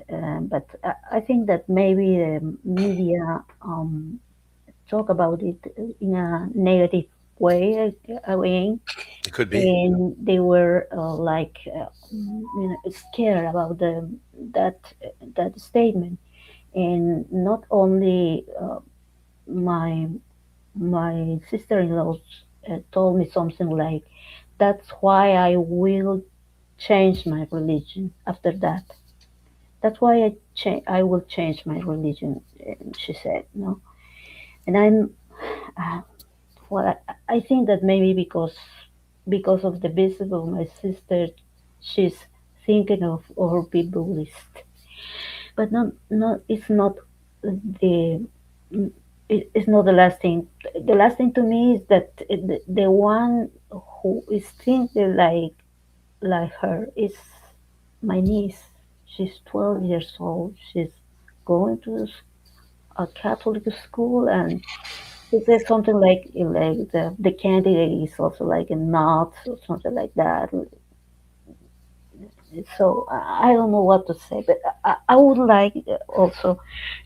but I think that maybe the media talk about it in a negative way again, It could be. and they were scared about that that statement. And not only my sister-in-law told me something like, "That's why I will change my religion after that. That's why I will change my religion," she said. No, and I'm uh, well. I think that maybe because of the visit of my sister, she's thinking of or be Buddhist. But it's not the it's not the last thing. The last thing to me is that the one who is thinking like her is my niece. She's 12 years old. She's going to a Catholic school, and is there something like the candidate is also like a nut or something like that? So I don't know what to say, but I would like also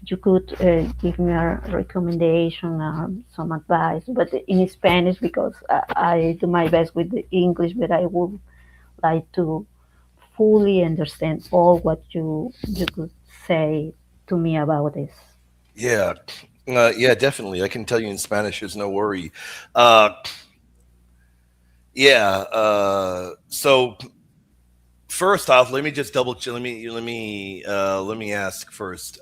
you could give me a recommendation, some advice, but in Spanish because I do my best with the English, but I would like to fully understand all what you could say to me about this. Yeah. Yeah, definitely. I can tell you in Spanish. There's no worry. Uh, yeah. So first off, let me just double check. Let me ask first.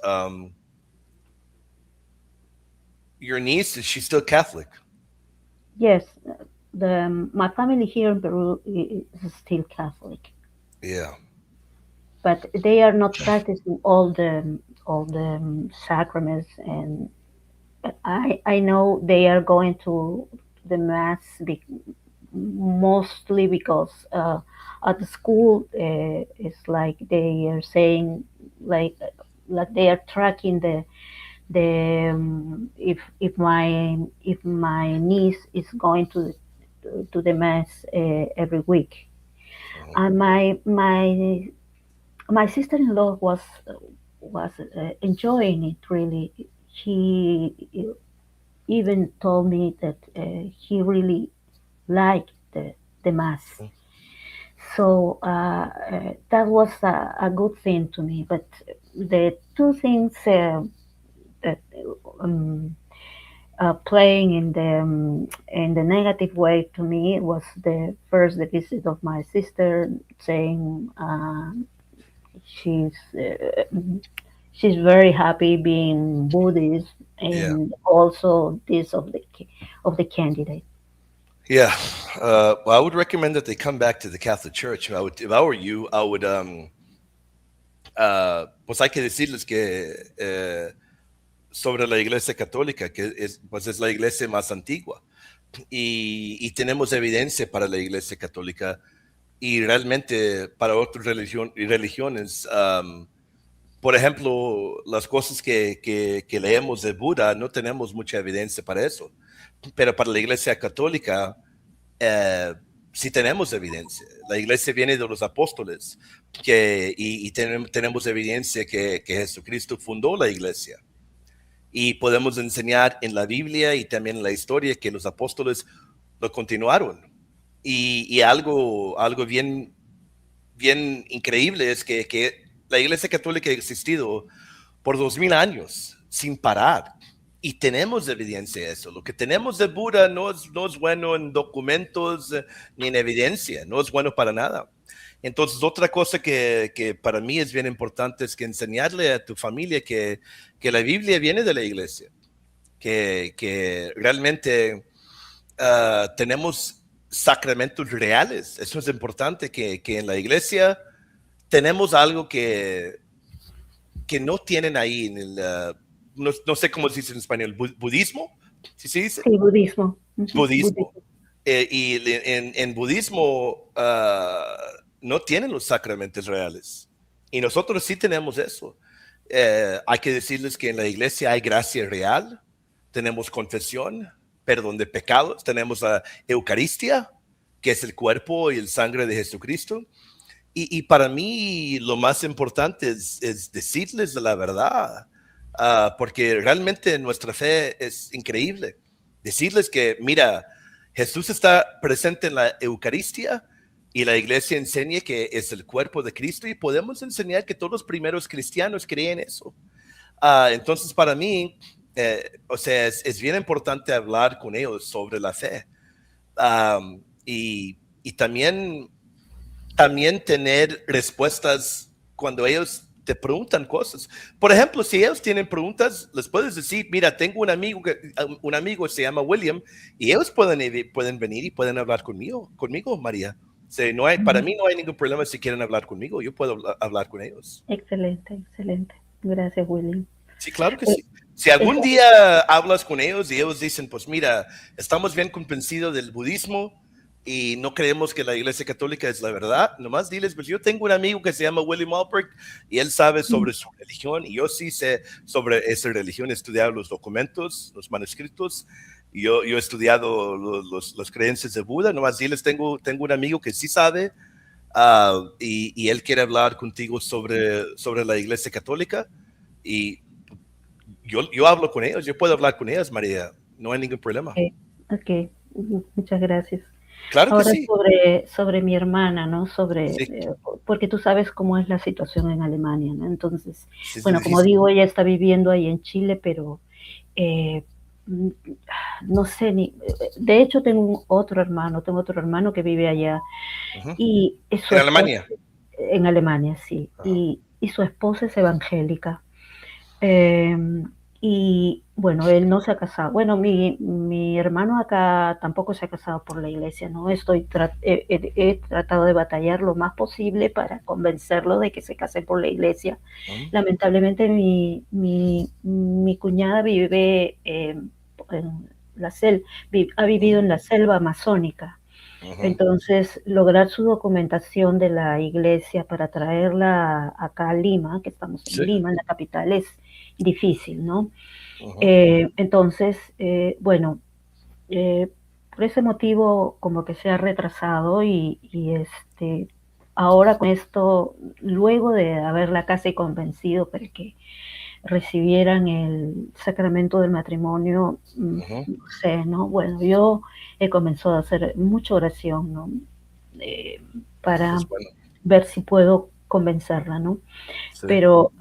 Your niece, is she still Catholic? Yes, my family here in Peru is still Catholic, Yeah. but they are not practicing all the sacraments, and I know they are going to the mass mostly because at the school it's like they are saying like they are tracking the if my niece is going to the mass every week. And my sister-in-law was enjoying it really. He even told me that he really liked the mass. So that was a good thing to me. But the two things that um, playing in the negative way to me was the visit of my sister saying she's uh, she's very happy being Buddhist, Yeah. and also this of the candidate. Yeah. Well, I would recommend that they come back to the Catholic Church. If I were you, I would. Pues hay que decirles que sobre la Iglesia Católica, que pues es la iglesia más antigua. Y tenemos evidencia para la Iglesia Católica y realmente para otras religiones. Por ejemplo, las cosas que leemos de Buda, no tenemos mucha evidencia para eso. Pero para la Iglesia Católica, sí tenemos evidencia. La Iglesia viene de los apóstoles y tenemos evidencia que Jesucristo fundó la Iglesia. Y podemos enseñar en la Biblia y también en la historia que los apóstoles lo continuaron. Y algo bien increíble es que la Iglesia Católica ha existido por 2000 años sin parar. Y tenemos evidencia de eso. Lo que tenemos de Buda no es bueno en documentos ni en evidencia. No es bueno para nada. Entonces, otra cosa que para mí es bien importante es que enseñarle a tu familia que la Biblia viene de la iglesia, que realmente tenemos sacramentos reales. Eso es importante, que en la iglesia tenemos algo que no tienen ahí en el, no sé cómo se dice en español, budismo, ¿sí se dice? Sí, budismo. Budismo. Y en budismo no tienen los sacramentos reales. Y nosotros sí tenemos eso. Hay que decirles que en la iglesia hay gracia real, tenemos confesión, perdón de pecados, tenemos la Eucaristía, que es el cuerpo y el sangre de Jesucristo. Y para mí lo más importante es decirles la verdad, porque realmente nuestra fe es increíble. Decirles que, mira, Jesús está presente en la Eucaristía y la iglesia enseña que es el cuerpo de Cristo, y podemos enseñar que todos los primeros cristianos creen eso. Entonces, para mí, o sea, es bien importante hablar con ellos sobre la fe. Y también tener respuestas cuando ellos te preguntan cosas. Por ejemplo, si ellos tienen preguntas, les puedes decir, mira, tengo un amigo se llama William, y ellos pueden venir y pueden hablar conmigo, María. O sea, para mí no hay ningún problema si quieren hablar conmigo, yo puedo hablar con ellos. Excelente. Gracias, William. Sí, claro que sí. Si algún día hablas con ellos y ellos dicen, pues mira, estamos bien convencidos del budismo y no creemos que la Iglesia Católica es la verdad, nomás diles, pues yo tengo un amigo que se llama William Alpert y él sabe sobre su religión, y yo sí sé sobre esa religión, he estudiado los documentos, los manuscritos, y yo he estudiado los creencias de Buda. Nomás diles, tengo un amigo que sí sabe, y él quiere hablar contigo sobre la Iglesia Católica, y yo hablo con ellos, yo puedo hablar con ellas, María, no hay ningún problema. Ok, muchas gracias. Claro Ahora que sí. sobre mi hermana, ¿no? Sí. Porque tú sabes cómo es la situación en Alemania, ¿no? Entonces, Sí, bueno, como digo, ella está viviendo ahí en Chile, pero no sé de hecho tengo otro hermano que vive allá. Y ¿En Alemania? En Alemania, sí. Y su esposa es evangélica. Y bueno, él no se ha casado. Bueno, mi hermano acá tampoco se ha casado por la iglesia, ¿no? He tratado de batallar lo más posible para convencerlo de que se case por la iglesia. Lamentablemente mi cuñada vive en la ha vivido en la selva amazónica. Entonces, lograr su documentación de la iglesia para traerla acá a Lima, que estamos en Lima, en la capital, es difícil, ¿no? Entonces, bueno, por ese motivo como que se ha retrasado, y ahora con esto, luego de haberla casi convencido para que recibieran el sacramento del matrimonio, no sé, ¿no? Bueno, yo he comenzado a hacer mucha oración, ¿no? Para ver si puedo convencerla, ¿no? Sí. Pero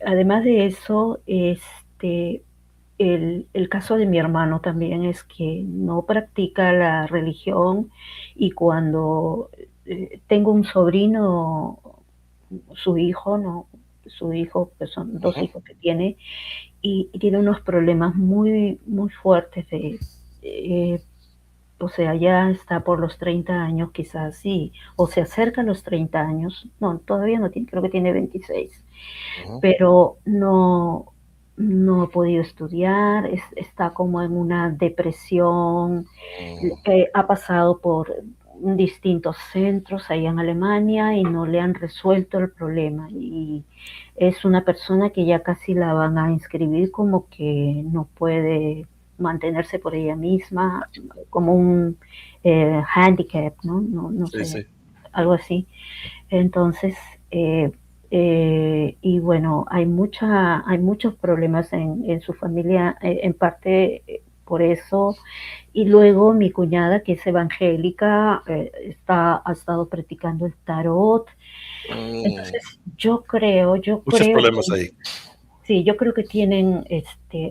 además de eso, el caso de mi hermano también es que no practica la religión, y cuando tengo un sobrino, su hijo, que son dos hijos que tiene, y tiene unos problemas muy, muy fuertes o sea, ya está por los 30 años quizás, sí, o se acerca a los 30 años, no, todavía no tiene, creo que tiene 26, pero no ha podido estudiar, está como en una depresión, ha pasado por distintos centros ahí en Alemania y no le han resuelto el problema, y es una persona que ya casi la van a inscribir como que no puede mantenerse por ella misma, como un handicap, ¿no? No sé, sí. Algo así. Entonces, y bueno, hay muchos problemas en su familia, en parte por eso. Y luego mi cuñada, que es evangélica, ha estado practicando el tarot. Entonces, yo creo muchos problemas ahí. Sí, yo creo que tienen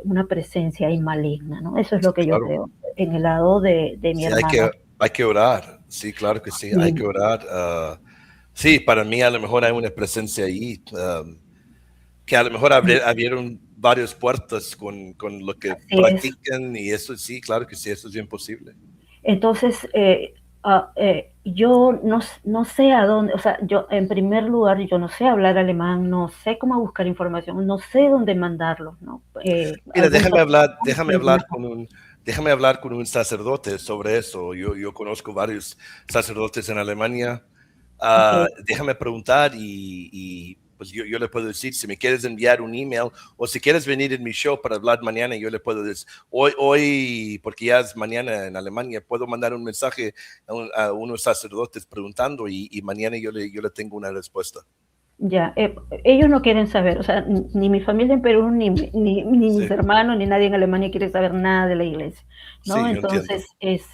una presencia ahí maligna, ¿no? Eso es lo que yo creo, en el lado de mi hermana. Hay que orar. Sí, claro que sí, hay que orar. Sí, para mí a lo mejor hay una presencia ahí, que a lo mejor abrieron varias puertas con lo que Así es. practican y eso sí, claro que sí, eso es bien posible. Entonces, yo no sé a dónde, o sea, yo en primer lugar, yo no sé hablar alemán, no sé cómo buscar información, no sé dónde mandarlo, ¿no? Mira, Algún déjame hablar con un sacerdote sobre eso. Yo conozco varios sacerdotes en Alemania. okay, Déjame preguntar y pues yo le puedo decir, si me quieres enviar un email o si quieres venir en mi show para hablar mañana, yo le puedo decir, hoy porque ya es mañana en Alemania, puedo mandar un mensaje a unos sacerdotes preguntando y mañana yo le tengo una respuesta. ya, ellos no quieren saber, o sea, ni mi familia en Perú, ni Sí, mis hermanos, ni nadie en Alemania quiere saber nada de la iglesia, ¿no? sí, yo entiendo. Entonces,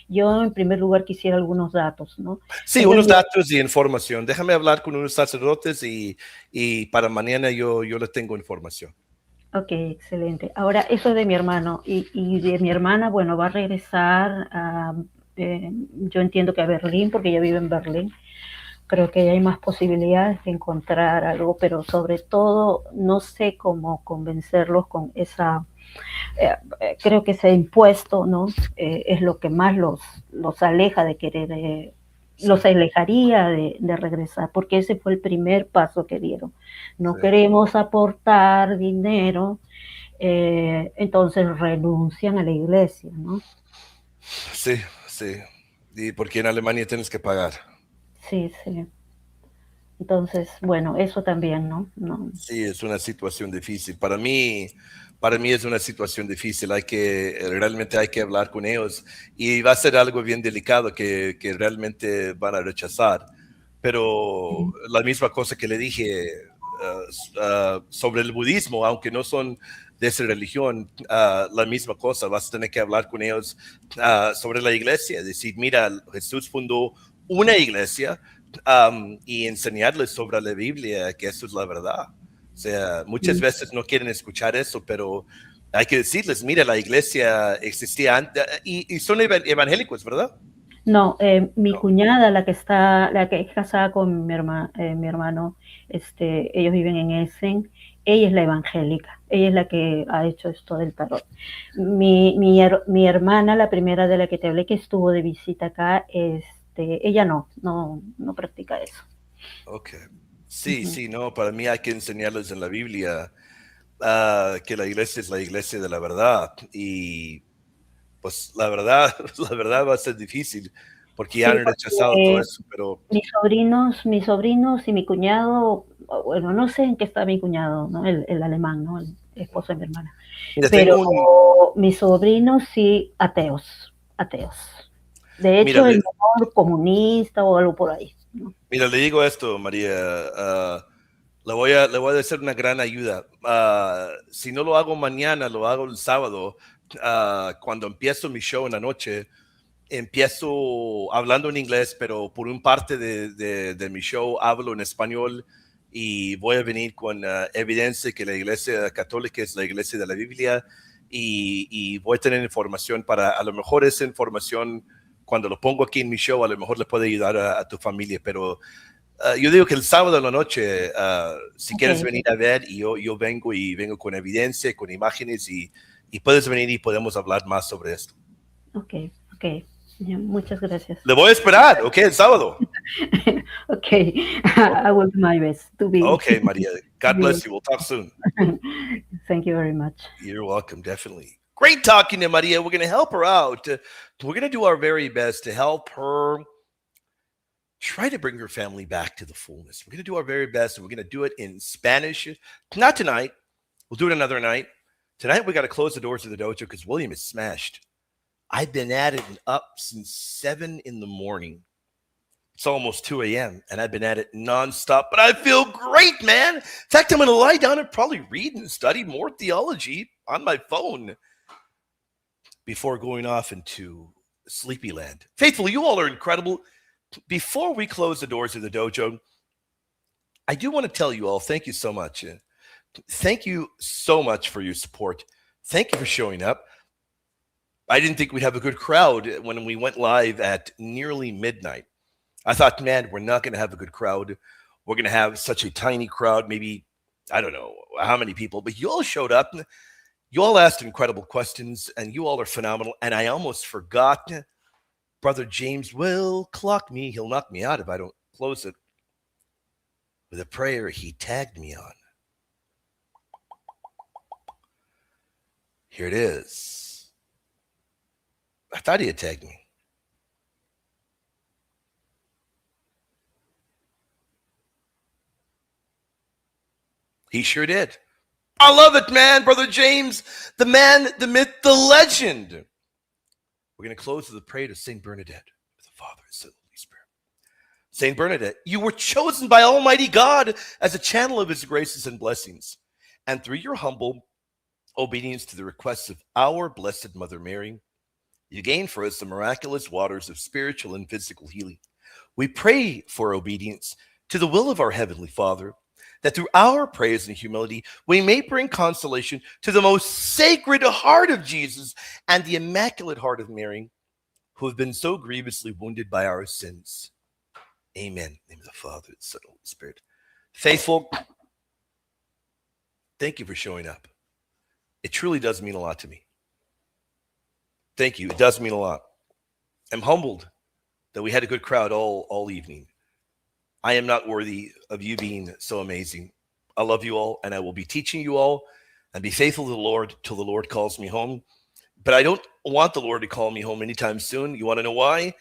yo en primer lugar quisiera algunos datos, ¿no? Sí, Entonces, unos datos y información. Déjame hablar con unos sacerdotes y para mañana yo le tengo información. ok, excelente. Ahora, eso de mi hermano y de mi hermana, bueno, va a regresar yo entiendo que a Berlín, porque ella vive en Berlín. Creo que hay más posibilidades de encontrar algo, pero sobre todo no sé cómo convencerlos con esa, creo que ese impuesto, ¿no? Es lo que más los aleja de querer, Sí, los alejaría de regresar, porque ese fue el primer paso que dieron. No sí, queremos aportar dinero, entonces renuncian a la iglesia, ¿no? sí, sí. Y porque en Alemania tienes que pagar. Sí, sí. Entonces, bueno, eso también, ¿no? No. Sí, es una situación difícil. Para mí es una situación difícil. Realmente hay que hablar con ellos y va a ser algo bien delicado que realmente van a rechazar. Pero la misma cosa que le dije sobre el budismo, aunque no son de esa religión, la misma cosa, vas a tener que hablar con ellos sobre la iglesia, decir, mira, Jesús fundó una iglesia y enseñarles sobre la Biblia, que eso es la verdad. O sea, muchas veces no quieren escuchar eso, pero hay que decirles, mira, la iglesia existía antes y son evangélicos, ¿verdad? No, mi No. cuñada, la que es casada con mi hermano, ellos viven en Essen, ella es la evangélica, ella es la que ha hecho esto del tarot. Mi hermana, la primera de la que te hablé, que estuvo de visita acá, ella no practica eso. Ok. Sí, Ujú. sí, no, para mí hay que enseñarles en la Biblia que la iglesia es la iglesia de la verdad y pues la verdad, la verdad va a ser difícil porque ya Sí, han rechazado todo porque eso, pero mis sobrinos y mi cuñado, bueno, no sé en qué está mi cuñado, ¿no? El alemán, ¿no? El esposo de mi hermana. mira, Pero mis sobrinos sí, ateos, ateos. De mira, hecho, el menor comunista o algo por ahí, ¿no? mira, le digo esto, María, le voy a hacer una gran ayuda. Si no lo hago mañana, lo hago el sábado. Cuando empiezo mi show en la noche, empiezo hablando en inglés, pero por un parte de mi show hablo en español y voy a venir con evidencia que la iglesia católica es la iglesia de la Biblia y voy a tener información para, a lo mejor esa información, cuando lo pongo aquí en mi show, a lo mejor le puede ayudar a tu familia, pero yo digo que el sábado en la noche, si quieres Okay, venir a ver, y yo vengo y vengo con evidencia, con imágenes y puedes venir y podemos hablar más sobre esto. okay, okay. Ya, muchas gracias. Le voy a esperar, ok, el sábado. Okay, I will do my best to be. Okay, Maria. God be- bless you. We'll talk soon. Thank you very much. You're welcome, definitely. Great talking to Maria. We're going to help her out. We're going to do our very best to help her try to bring her family back to the fullness. We're going to do our very best, and we're going to do it in Spanish. Not tonight. We'll do it another night. Tonight, we got to close the doors of the dojo because William is smashed. I've been at it and up since 7 in the morning. It's almost 2 a.m. and I've been at it nonstop, but I feel great, man. In fact, I'm going to lie down and probably read and study more theology on my phone before going off into sleepy land. Faithful, you all are incredible. Before we close the doors of the dojo, I do want to tell you all, thank you so much. Thank you so much for your support. Thank you for showing up. I didn't think we'd have a good crowd when we went live at nearly midnight. I thought, man, we're not going to have a good crowd. We're going to have such a tiny crowd, maybe, I don't know how many people, but you all showed up. You all asked incredible questions, and you all are phenomenal. And I almost forgot. Brother James will clock me. He'll knock me out if I don't close it with a prayer he tagged me on. Here it is. I thought he had tagged me. He sure did. I love it, man. Brother James, the man, the myth, the legend. We're going to close with a prayer to St. Bernadette, the Father, Son, and Holy Spirit. St. Bernadette, you were chosen by Almighty God as a channel of his graces and blessings. And through your humble obedience to the requests of our Blessed Mother Mary, you gain for us the miraculous waters of spiritual and physical healing. We pray for obedience to the will of our Heavenly Father, that through our praise and humility, we may bring consolation to the most sacred heart of Jesus and the Immaculate Heart of Mary, who have been so grievously wounded by our sins. Amen. In the name of the Father, the Son, and the Holy Spirit. Faithful, thank you for showing up. It truly does mean a lot to me. Thank you. It does mean a lot. I'm humbled that we had a good crowd all evening. I am not worthy of you being so amazing. I love you all, and I will be teaching you all and be faithful to the Lord till the Lord calls me home. But I don't want the Lord to call me home anytime soon. You want to know why?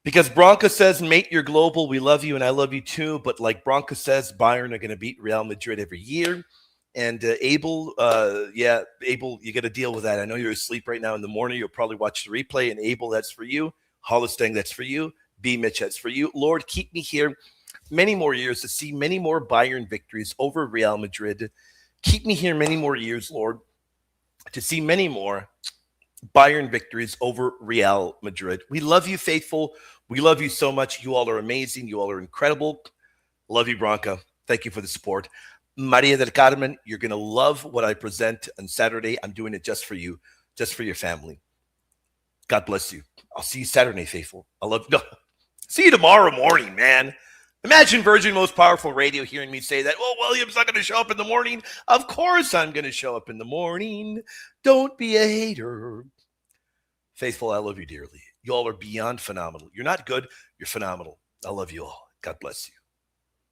Because Bronca says, mate, you're global. We love you, and I love you too. But like Bronca says, Bayern are going to beat Real Madrid every year. And Abel, Abel, you got to deal with that. I know you're asleep right now in the morning. You'll probably watch the replay. And Abel, that's for you. Holostang, that's for you. B. Mitch, that's for you. Lord, keep me here many more years to see many more Bayern victories over Real Madrid. Keep me here many more years, Lord, to see many more Bayern victories over Real Madrid. We love you, faithful. We love you so much. You all are amazing. You all are incredible. Love you, Bronca. Thank you for the support. Maria del Carmen, you're going to love what I present on Saturday. I'm doing it just for you, just for your family. God bless you. I'll see you Saturday, faithful. I love you. No. See you tomorrow morning, man. Imagine Virgin Most Powerful Radio hearing me say that. Well, William's not going to show up in the morning. Of course I'm going to show up in the morning. Don't be a hater. Faithful, I love you dearly. You all are beyond phenomenal. You're not good. You're phenomenal. I love you all. God bless you.